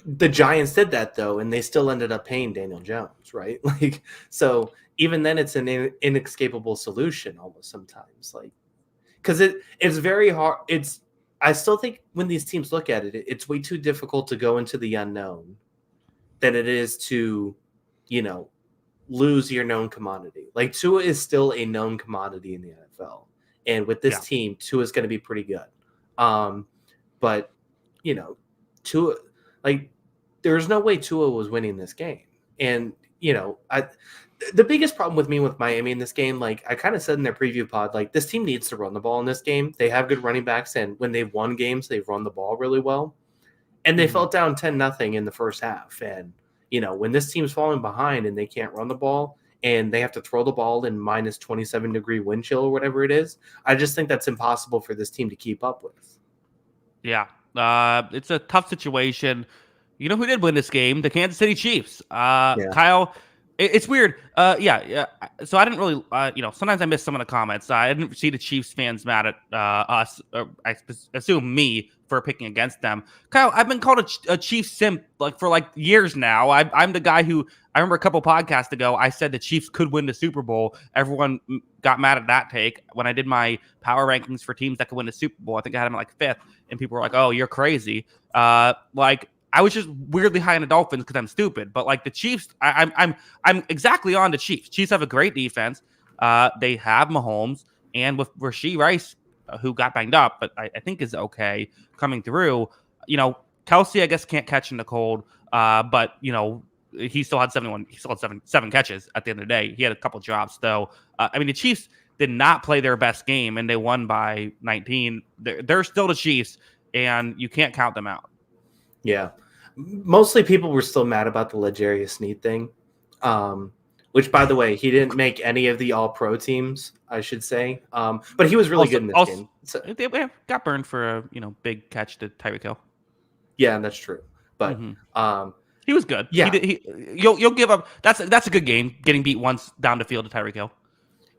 S2: the Giants did that though, and they still ended up paying Daniel Jones, right? Like, so even then, it's an inescapable solution almost sometimes, like because it's very hard. I still think when these teams look at it, it's way too difficult to go into the unknown than it is to, lose your known commodity. Like Tua is still a known commodity in the NFL, and with this team, Tua is going to be pretty good. But Tua, like, there's no way Tua was winning this game. And The biggest problem with me with Miami in this game, like I kind of said in their preview pod, like this team needs to run the ball in this game. They have good running backs, and when they've won games, they've run the ball really well. And they fell down 10-0 in the first half. And when this team's falling behind and they can't run the ball and they have to throw the ball in minus 27-degree wind chill or whatever it is, I just think that's impossible for this team to keep up with.
S1: Yeah, it's a tough situation. You know who did win this game? The Kansas City Chiefs.
S2: Yeah.
S1: Kyle, it's weird. Yeah. So I didn't really, sometimes I miss some of the comments. I didn't see the Chiefs fans mad at us. I assume me for picking against them. Kyle, I've been called a Chiefs simp for years now. I'm the guy who I remember a couple podcasts ago. I said the Chiefs could win the Super Bowl. Everyone got mad at that take when I did my power rankings for teams that could win the Super Bowl. I think I had them fifth, and people were like, "Oh, you're crazy." I was just weirdly high on the Dolphins because I'm stupid. But the Chiefs, I'm exactly on the Chiefs. Chiefs have a great defense. They have Mahomes, and with Rashee Rice, who got banged up, but I think is okay coming through. Kelsey, I guess, can't catch in the cold. But he still had 71. He still had seven catches at the end of the day. He had a couple drops though. The Chiefs did not play their best game, and they won by 19. They're still the Chiefs, and you can't count them out.
S2: Yeah. Mostly people were still mad about the L'Jarius Sneed thing, which, by the way, he didn't make any of the all-pro teams, I should say. But he was really good in this game.
S1: So, they got burned for a big catch to Tyreek Hill.
S2: Yeah, that's true. But
S1: he was good.
S2: Yeah,
S1: you'll give up. That's a good game. Getting beat once down the field to Tyreek Hill.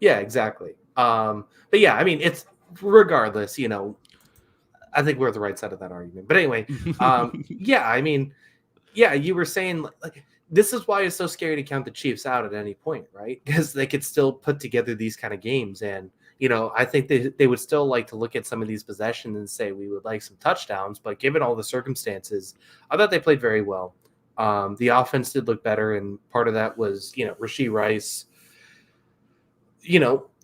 S2: Yeah, exactly. But yeah, it's regardless. I think we're at the right side of that argument. But anyway, yeah, you were saying this is why it's so scary to count the Chiefs out at any point, right? Because they could still put together these kind of games. And, I think they would still like to look at some of these possessions and say we would like some touchdowns. But given all the circumstances, I thought they played very well. The offense did look better. And part of that was, Rashee Rice,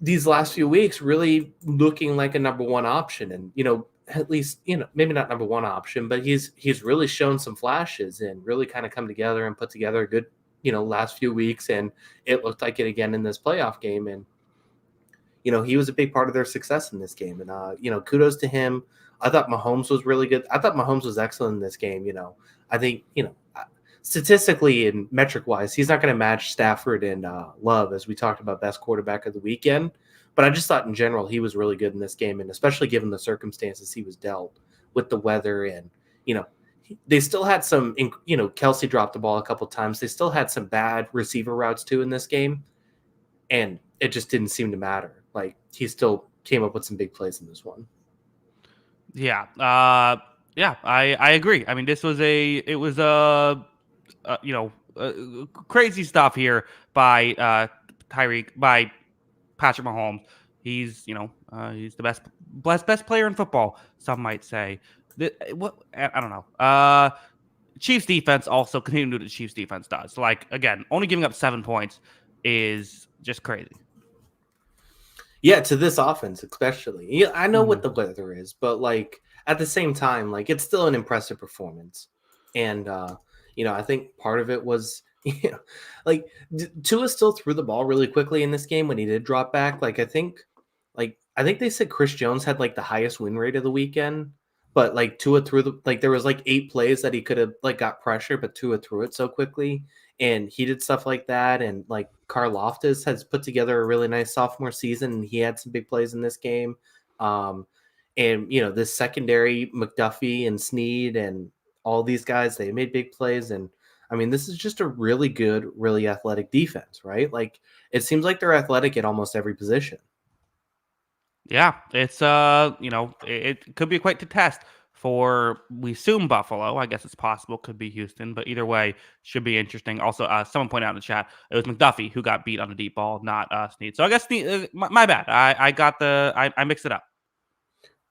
S2: these last few weeks really looking like a number one option. And, at least, maybe not number one option, but he's really shown some flashes and really kind of come together and put together a good, last few weeks. And it looked like it again in this playoff game. And, he was a big part of their success in this game. And, kudos to him. I thought Mahomes was really good. I thought Mahomes was excellent in this game. I think, statistically and metric wise, he's not going to match Stafford and Love, as we talked about, best quarterback of the weekend. But I just thought in general he was really good in this game, and especially given the circumstances he was dealt with the weather. And, they still had some, Kelsey dropped the ball a couple times. They still had some bad receiver routes too in this game, and it just didn't seem to matter. He still came up with some big plays in this one.
S1: Yeah. I agree. This was crazy stuff here by Patrick Mahomes. He's he's the best player in football, some might say. I don't know. Chiefs defense also continuing to do what the Chiefs defense does. Again, only giving up 7 points is just crazy.
S2: Yeah, to this offense especially. Yeah, I know what the weather is, but at the same time, it's still an impressive performance. And I think part of it was Tua still threw the ball really quickly in this game when he did drop back. I think they said Chris Jones had the highest win rate of the weekend, but Tua threw there was 8 plays that he could have got pressure, but Tua threw it so quickly, and he did stuff like that. And Karlaftis has put together a really nice sophomore season, and he had some big plays in this game. And this secondary, McDuffie and Sneed and all these guys, they made big plays. And this is just a really good, really athletic defense, right? It seems like they're athletic at almost every position.
S1: Yeah, it's it could be quite the test for, we assume, Buffalo. I guess it's possible, could be Houston, but either way, should be interesting. Also, someone pointed out in the chat it was McDuffie who got beat on the deep ball, not Snead. So I guess my bad. I mixed it up.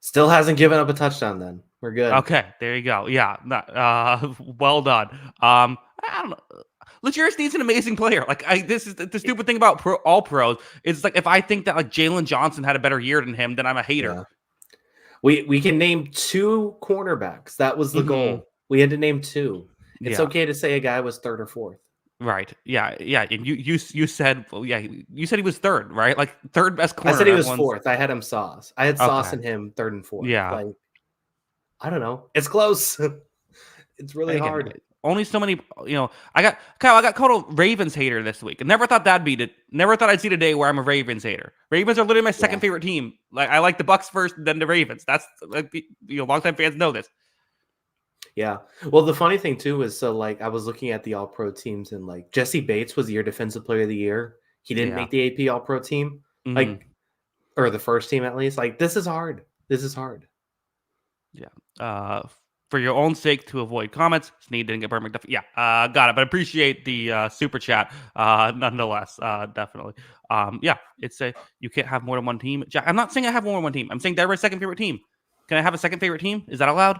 S2: Still hasn't given up a touchdown. Then we're good.
S1: Okay, there you go. Yeah, well done. I don't know. L'Jarius Sneed's an amazing player. This is the stupid thing about all pros. It's if I think that Jalen Johnson had a better year than him, then I'm a hater.
S2: Yeah. We can name 2 cornerbacks. That was the goal. We had to name 2. It's okay to say a guy was 3rd or 4th.
S1: Right. Yeah. Yeah. And you said, well, yeah, you said he was third, right? Like third best
S2: I
S1: corner.
S2: said he was
S1: Everyone's
S2: fourth. I had him Sauce. I had Sauce
S1: okay.
S2: and him third and fourth.
S1: Yeah.
S2: Like, I don't know. It's close. It's really
S1: Again,
S2: hard.
S1: only so many. I got Kyle. I got called a Ravens hater this week. Never thought that'd be it. Never thought I'd see the day where I'm a Ravens hater. Ravens are literally my second
S2: Yeah.
S1: favorite team. Like I like the Bucks first, then the Ravens. That's like longtime fans know this.
S2: Yeah. Well, the funny thing too is so like I was looking at the All Pro teams and like Jesse Bates was your Defensive Player of the Year. He didn't
S1: Yeah.
S2: make the AP All Pro team,
S1: Mhm.
S2: like or the first team at least. Like this is hard. This is hard.
S1: Yeah. For your own sake, to avoid comments, Snead didn't get Burn McDuffie. Yeah, got it. But appreciate the super chat, nonetheless. Definitely. Yeah, it's a you can't have more than one team. Jack, I'm not saying I have more than one team. I'm saying they're my second favorite team. Can I have a second favorite team? Is that allowed?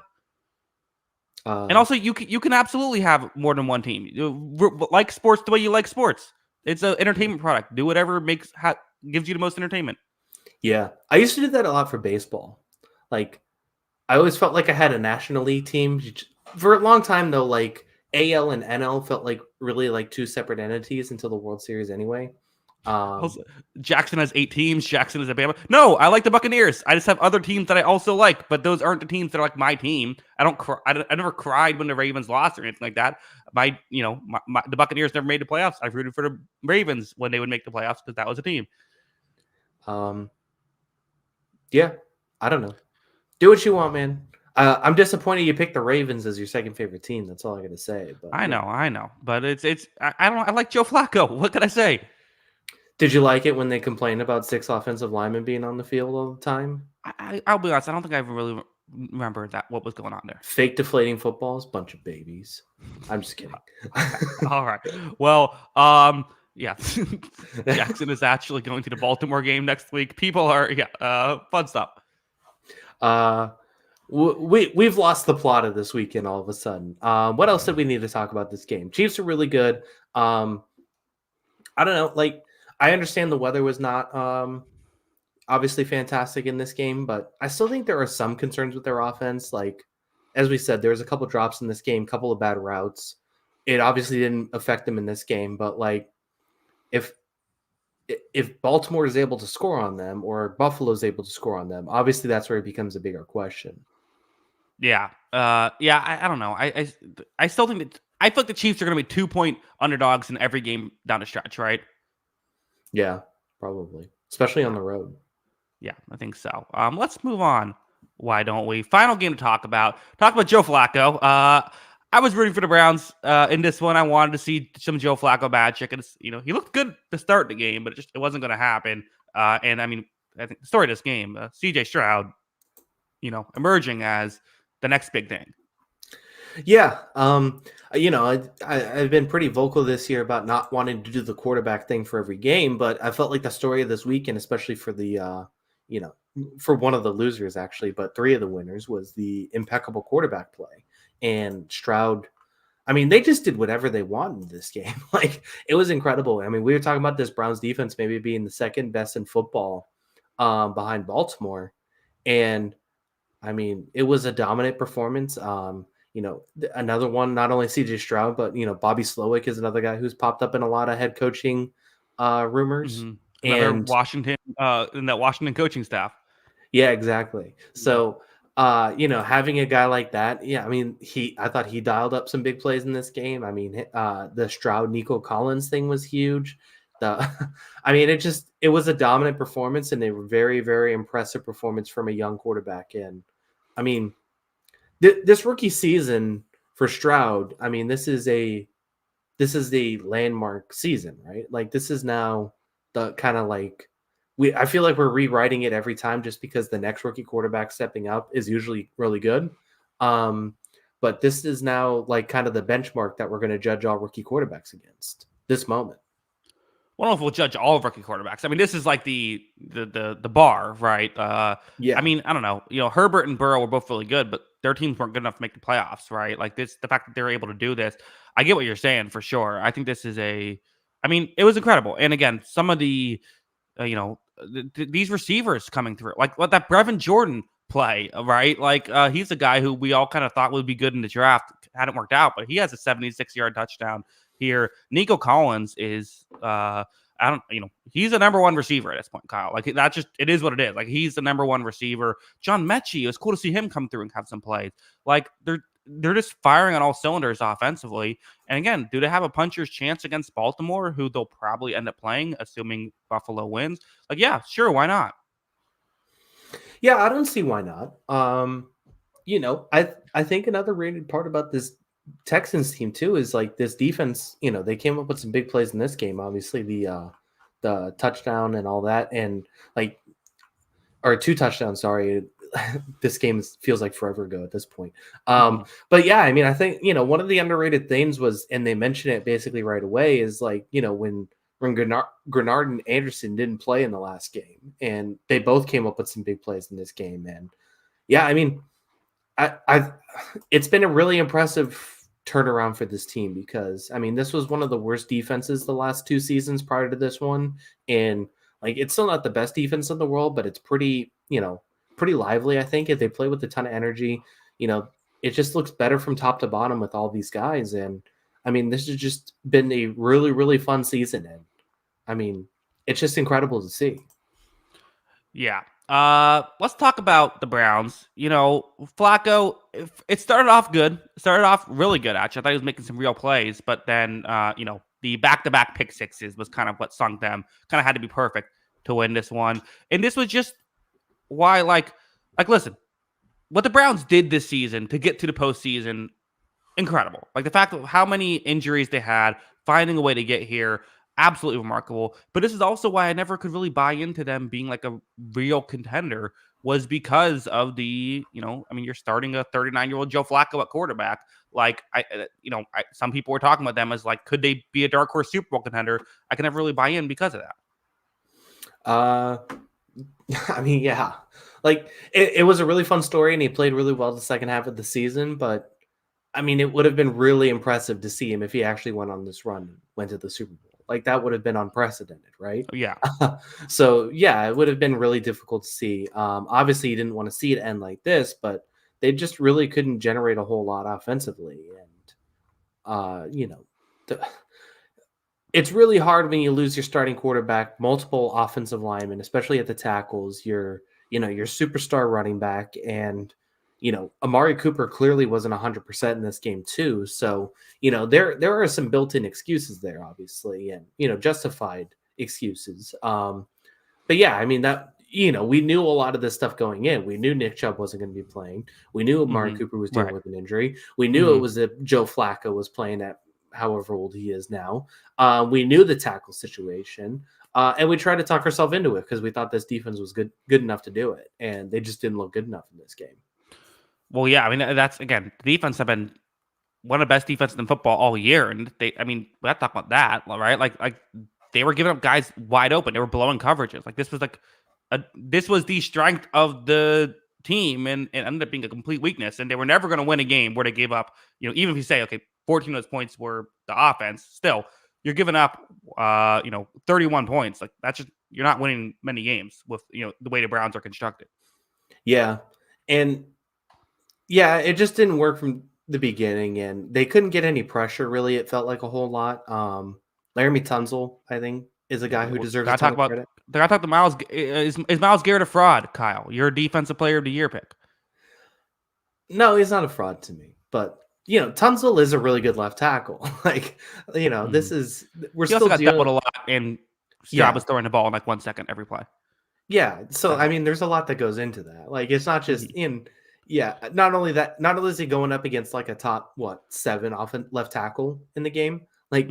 S1: And also, you can absolutely have more than one team. Like sports the way you like sports. It's an entertainment product. Do whatever gives you the most entertainment.
S2: Yeah. I used to do that a lot for baseball. Like I always felt like I had a National League team. For a long time though, like AL and NL felt like really like two separate entities until the World Series anyway.
S1: Also, Jackson has 8 teams. Jackson is a Bama. No, I like the Buccaneers. I just have other teams that I also like, but those aren't the teams that are like my team. I don't. I never cried when the Ravens lost or anything like that. The Buccaneers never made the playoffs. I rooted for the Ravens when they would make the playoffs because that was a team.
S2: Yeah, I don't know. Do what you want, man. I'm disappointed you picked the Ravens as your second favorite team. That's all I got to say. But
S1: I know, but I don't. I like Joe Flacco. What can I say?
S2: Did you like it when they complained about 6 offensive linemen being on the field all the time?
S1: I'll be honest. I don't think I really remember what was going on there.
S2: Fake deflating footballs, bunch of babies. I'm just kidding.
S1: All right. Well, yeah, Jackson is actually going to the Baltimore game next week. People are fun stuff.
S2: We've lost the plot of this weekend all of a sudden. What else did we need to talk about this game? Chiefs are really good. I don't know. Like I understand the weather was not obviously fantastic in this game, but I still think there are some concerns with their offense. Like as we said, there was a couple drops in this game, couple of bad routes. It obviously didn't affect them in this game, but like if Baltimore is able to score on them or Buffalo is able to score on them, obviously that's where it becomes a bigger question.
S1: Yeah. I don't know. I still think that I feel like the Chiefs are going to be 2-point underdogs in every game down the stretch, right?
S2: Yeah, probably, especially on the road.
S1: Yeah, I think so. Let's move on. Why don't we? Final game to talk about. Talk about Joe Flacco. I was rooting for the Browns in this one. I wanted to see some Joe Flacco magic, and he looked good to start the game, but it wasn't going to happen. And I mean, I think the story of this game, C.J. Stroud, emerging as the next big thing.
S2: Yeah, I've been pretty vocal this year about not wanting to do the quarterback thing for every game, but I felt like the story of this weekend, especially for the for one of the losers actually, but 3 of the winners was the impeccable quarterback play. And Stroud, I mean, they just did whatever they wanted in this game. Like it was incredible. I mean, we were talking about this Browns defense maybe being the second best in football behind Baltimore, and I mean, it was a dominant performance. Another one, not only CJ Stroud, but Bobby Slowick is another guy who's popped up in a lot of head coaching rumors.
S1: Mm-hmm. Another Washington in that Washington coaching staff.
S2: Yeah, exactly. So having a guy like that, yeah, I mean, I thought he dialed up some big plays in this game. I mean, the Stroud Nico Collins thing was huge. It was a dominant performance and a very, very impressive performance from a young quarterback. And I mean, this rookie season for Stroud, I mean, this is the landmark season, right? Like this is now the kind of like I feel like we're rewriting it every time just because the next rookie quarterback stepping up is usually really good. But this is now like kind of the benchmark that we're going to judge all rookie quarterbacks against this moment.
S1: I don't know if we'll judge all rookie quarterbacks. I mean, this is like the bar, right?
S2: Yeah.
S1: I mean, I don't know. Herbert and Burrow were both really good, but their teams weren't good enough to make the playoffs, right? Like the fact that they're able to do this, I get what you're saying for sure. I think this is it was incredible. And again, some of the, these receivers coming through, like what that Brevin Jordan play, right? Like he's a guy who we all kind of thought would be good in the draft, hadn't worked out, but he has a 76-yard touchdown here. Nico Collins is I don't, he's the number one receiver at this point, Kyle. Like that just, it is what it is. Like he's the number one receiver. John Mechie, it was cool to see him come through and have some plays. Like they're just firing on all cylinders offensively. And again, do they have a puncher's chance against Baltimore, who they'll probably end up playing, assuming Buffalo wins? Like, yeah, sure, why not?
S2: Yeah, I don't see why not. I think another rated part about this Texans team too is like this defense. They came up with some big plays in this game. Obviously, the touchdown and all that, and like, or 2 touchdowns. Sorry, this game feels like forever ago at this point. But yeah, I mean, I think one of the underrated things was, and they mentioned it basically right away, is like when Grenard and Anderson didn't play in the last game, and they both came up with some big plays in this game, and yeah, I mean. It's been a really impressive turnaround for this team because I mean this was one of the worst defenses the last 2 seasons prior to this one, and like it's still not the best defense in the world, but it's pretty lively. I think if they play with a ton of energy, it just looks better from top to bottom with all these guys, and I mean this has just been a really really fun season, and I mean it's just incredible to see.
S1: Yeah. Let's talk about the Browns. Flacco, it started off good. Started off really good, actually. I thought he was making some real plays, but then, the back-to-back pick sixes was kind of what sunk them. Kind of had to be perfect to win this one. And this was just why, listen, what the Browns did this season to get to the postseason, incredible. Like the fact of how many injuries they had, finding a way to get here, absolutely remarkable. But this is also why I never could really buy into them being like a real contender, was because of the, you're starting a 39-year-old Joe Flacco at quarterback. Like some people were talking about them as like, could they be a dark horse Super Bowl contender? I can never really buy in because of
S2: that. I mean, yeah, like it was a really fun story, and he played really well the second half of the season. But I mean, it would have been really impressive to see him if he actually went on this run, went to the Super Bowl. Like that would have been unprecedented, right?
S1: Yeah.
S2: So yeah, it would have been really difficult to see. Obviously, you didn't want to see it end like this, but they just really couldn't generate a whole lot offensively, and it's really hard when you lose your starting quarterback, multiple offensive linemen, especially at the tackles. Your superstar running back, and Amari Cooper clearly wasn't 100% in this game too. So, there are some built-in excuses there, obviously, and, justified excuses. But yeah, I mean that, we knew a lot of this stuff going in. We knew Nick Chubb wasn't going to be playing. We knew Amari Cooper was dealing with an injury. We knew it was that Joe Flacco was playing at however old he is now. We knew the tackle situation. And we tried to talk ourselves into it because we thought this defense was good enough to do it. And they just didn't look good enough in this game.
S1: Well, yeah, I mean, that's, again, the defense have been one of the best defenses in football all year. And we have to talk about that, right? Like they were giving up guys wide open. They were blowing coverages. Like this was the strength of the team, and it ended up being a complete weakness. And they were never going to win a game where they gave up, even if you say, okay, 14 of those points were the offense, still, you're giving up, 31 points. Like that's just, you're not winning many games with, the way the Browns are constructed.
S2: Yeah. And yeah, it just didn't work from the beginning, and they couldn't get any pressure. Really, it felt like a whole lot. Laramie Tunsil, I think, is a guy who deserves a ton of credit.
S1: I talk to Miles. Is Miles Garrett a fraud, Kyle? You're a defensive player of the year pick.
S2: No, he's not a fraud to me. But Tunsil is a really good left tackle. Like this is
S1: he still got doubled a lot, and Stroud was throwing the ball in like 1 second every play.
S2: Yeah, so I mean, there's a lot that goes into that. Like it's not just in. Yeah, not only is he going up against like a top 7 left tackle in the game. Like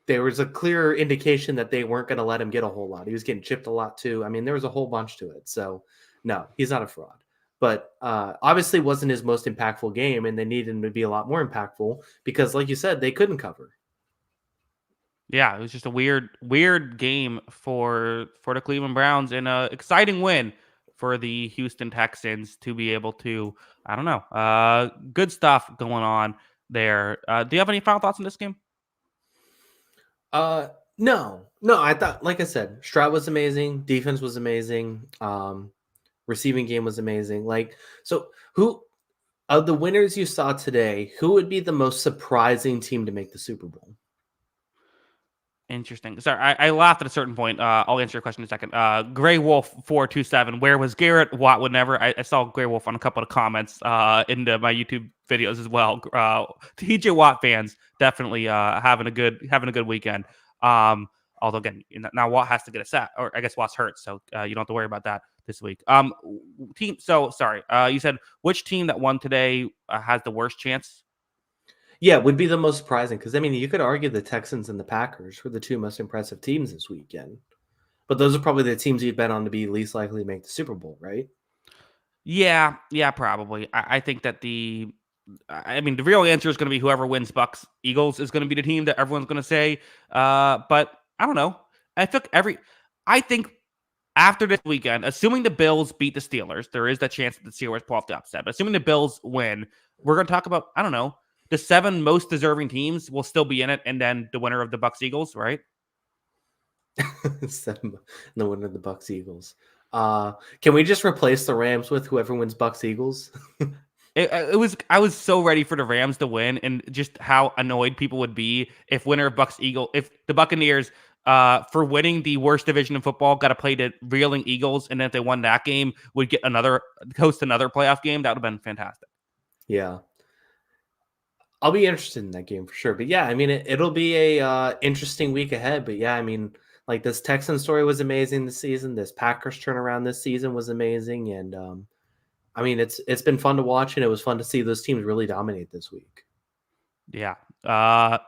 S2: there was a clear indication that they weren't going to let him get a whole lot. He was getting chipped a lot too. I mean, there was a whole bunch to it. So no, he's not a fraud. But obviously wasn't his most impactful game, and they needed him to be a lot more impactful because, like you said, they couldn't cover.
S1: Yeah, it was just a weird game for the Cleveland Browns, and an exciting win for the Houston Texans to be able to, I don't know, good stuff going on there. Do you have any final thoughts on this game?
S2: No. I thought, like I said, Stroud was amazing. Defense was amazing. Receiving game was amazing. Like, so who Of the winners you saw today, who would be the most surprising team to make the Super Bowl?
S1: Interesting. Sorry, I laughed at a certain point. I'll answer your question in a second. Gray Wolf 427. Where was Garrett? Watt would never. I saw Gray Wolf on a couple of comments into my YouTube videos as well. TJ Watt fans definitely having a good weekend. Um, Although again, now Watt has to get a set, or I guess Watt's hurt, so you don't have to worry about that this week. Team. So sorry. You said which team that won today has the worst chance?
S2: Yeah, would be the most surprising because I mean you could argue the Texans and the Packers were the two most impressive teams this weekend, but those are probably the teams you'd bet on to be least likely to make the Super Bowl, right?
S1: Yeah, probably. I think that I mean, the real answer is going to be whoever wins Bucks Eagles is going to be the team that everyone's going to say. But I don't know. I think after this weekend, assuming the Bills beat the Steelers, there is that chance that the Steelers pull off the upset. But assuming the Bills win, we're going to talk about, I don't know, the 7 most deserving teams will still be in it, and then the winner of the Bucks Eagles, right?
S2: The winner of the Bucks Eagles. Can we just replace the Rams with whoever wins Bucks Eagles?
S1: I was so ready for the Rams to win, and just how annoyed people would be if if the Buccaneers for winning the worst division in football got to play the reeling Eagles, and then if they won that game would host another playoff game. That would have been fantastic.
S2: Yeah. I'll be interested in that game for sure. But yeah, I mean, it'll be a interesting week ahead. But yeah, I mean, like this Texan story was amazing this season. This Packers turnaround this season was amazing, and I mean, it's been fun to watch, and it was fun to see those teams really dominate this week.
S1: Yeah. I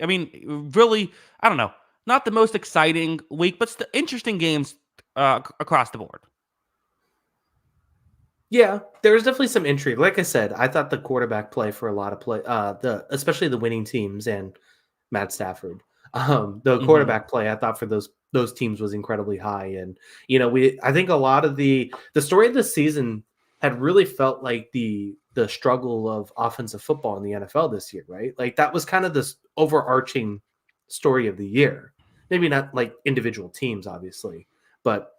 S1: mean, really, I don't know. Not the most exciting week, but interesting games across the board.
S2: Yeah, there was definitely some intrigue. Like I said, I thought the quarterback play for a lot of especially the winning teams and Matt Stafford. The
S1: Mhm.
S2: quarterback play I thought for those teams was incredibly high, and I think a lot of the story of the season had really felt like the struggle of offensive football in the NFL this year, right? Like that was kind of this overarching story of the year. Maybe not like individual teams, obviously, but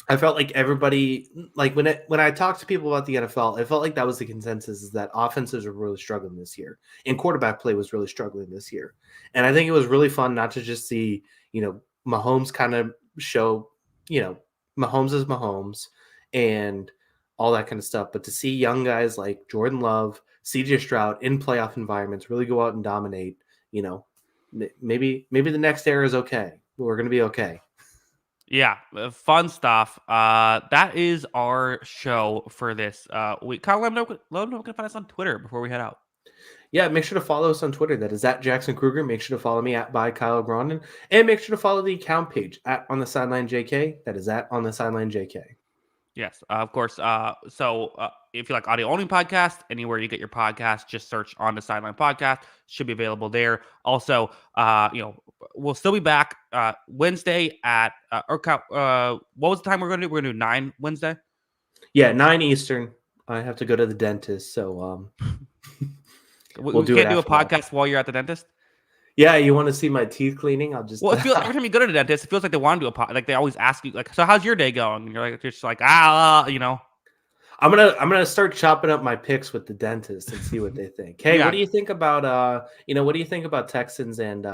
S2: I felt like everybody, like when I talked to people about the NFL, it felt like that was the consensus, is that offenses are really struggling this year, and quarterback play was really struggling this year. And I think it was really fun not to just see, Mahomes kind of show, Mahomes is Mahomes and all that kind of stuff, but to see young guys like Jordan Love, CJ Stroud in playoff environments really go out and dominate, maybe the next era is okay. We're going to be okay.
S1: Yeah, fun stuff. That is our show for this week. Kyle, let them know where you can find us on Twitter before we head out.
S2: Yeah, make sure to follow us on Twitter. That is at Jackson Kruger. Make sure to follow me at by Kyle Grondin. And make sure to follow the account page at On the Sideline JK. That is at On the Sideline JK.
S1: Yes, of course. If you like audio only podcast, anywhere you get your podcast, just search On the Sideline Podcast. Should be available there. Also, we'll still be back Wednesday at what was the time we're going to do? We're going to do 9 Wednesday.
S2: Yeah, 9 Eastern. I have to go to the dentist, so we'll
S1: We
S2: do it
S1: can't do a
S2: after that.
S1: podcast while you're at the dentist.
S2: Yeah, you want to see my teeth cleaning? I'll just.
S1: Well, every time you go to the dentist, it feels like they want to do a pod. Like they always ask you, like, "So how's your day going?" And you're like, just like,
S2: I'm gonna start chopping up my picks with the dentist and see what they think. Hey,
S1: Yeah.
S2: what do you think about what do you think about Texans and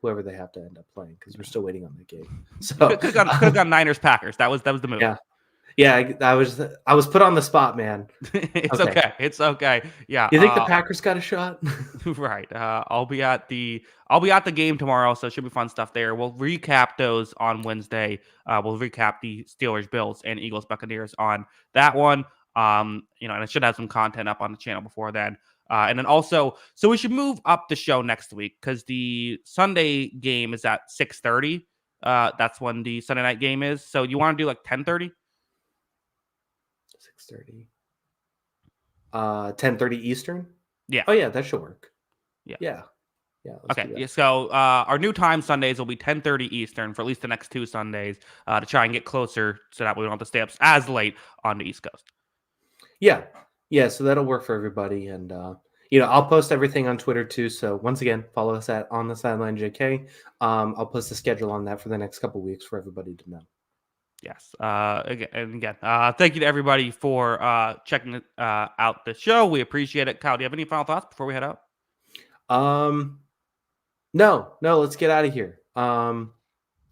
S2: whoever they have to end up playing? Because we're still waiting on the game. So
S1: Could have gone Niners Packers. That was the move.
S2: Yeah, I was put on the spot, man.
S1: It's
S2: Okay.
S1: okay. It's okay. Yeah.
S2: You think the Packers got a shot?
S1: Right. I'll be at the game tomorrow, so it should be fun stuff there. We'll recap those on Wednesday. We'll recap the Steelers, Bills, and Eagles, Buccaneers on that one. And I should have some content up on the channel before then. And then also, so we should move up the show next week because the Sunday game is at 6:30. That's when the Sunday night game is. So you want to do like 10:30?
S2: 6:30. 10:30 Eastern?
S1: Yeah.
S2: Oh yeah, that should work.
S1: Yeah.
S2: Yeah.
S1: Okay. Yeah, so our new time Sundays will be 10:30 Eastern for at least the next 2 Sundays to try and get closer so that we don't have to stay up as late on the East Coast.
S2: Yeah. Yeah, so that'll work for everybody. And I'll post everything on Twitter too. So once again, follow us at On the Sideline JK. I'll post the schedule on that for the next couple weeks for everybody to know.
S1: Yes. Again, thank you to everybody for checking out the show. We appreciate it. Kyle, do you have any final thoughts before we head out?
S2: No, let's get out of here.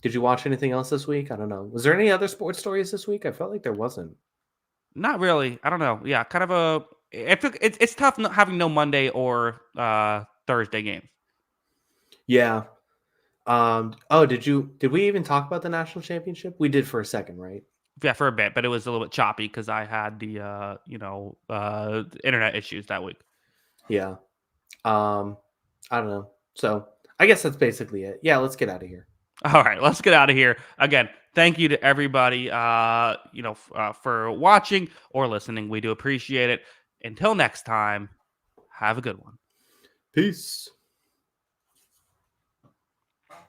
S2: Did you watch anything else this week? I don't know. Was there any other sports stories this week? I felt like there wasn't.
S1: Not really. I don't know. Yeah, kind of a. It's tough not having no Monday or Thursday games.
S2: Yeah. Oh, did we even talk about the national championship? We did for a second, right?
S1: Yeah, for a bit, but it was a little bit choppy because I had the internet issues that week.
S2: Yeah. I don't know. So I guess that's basically it. Yeah, let's get out of here.
S1: All right, let's get out of here. Again, thank you to everybody for watching or listening. We do appreciate it. Until next time, have a good one.
S2: Peace.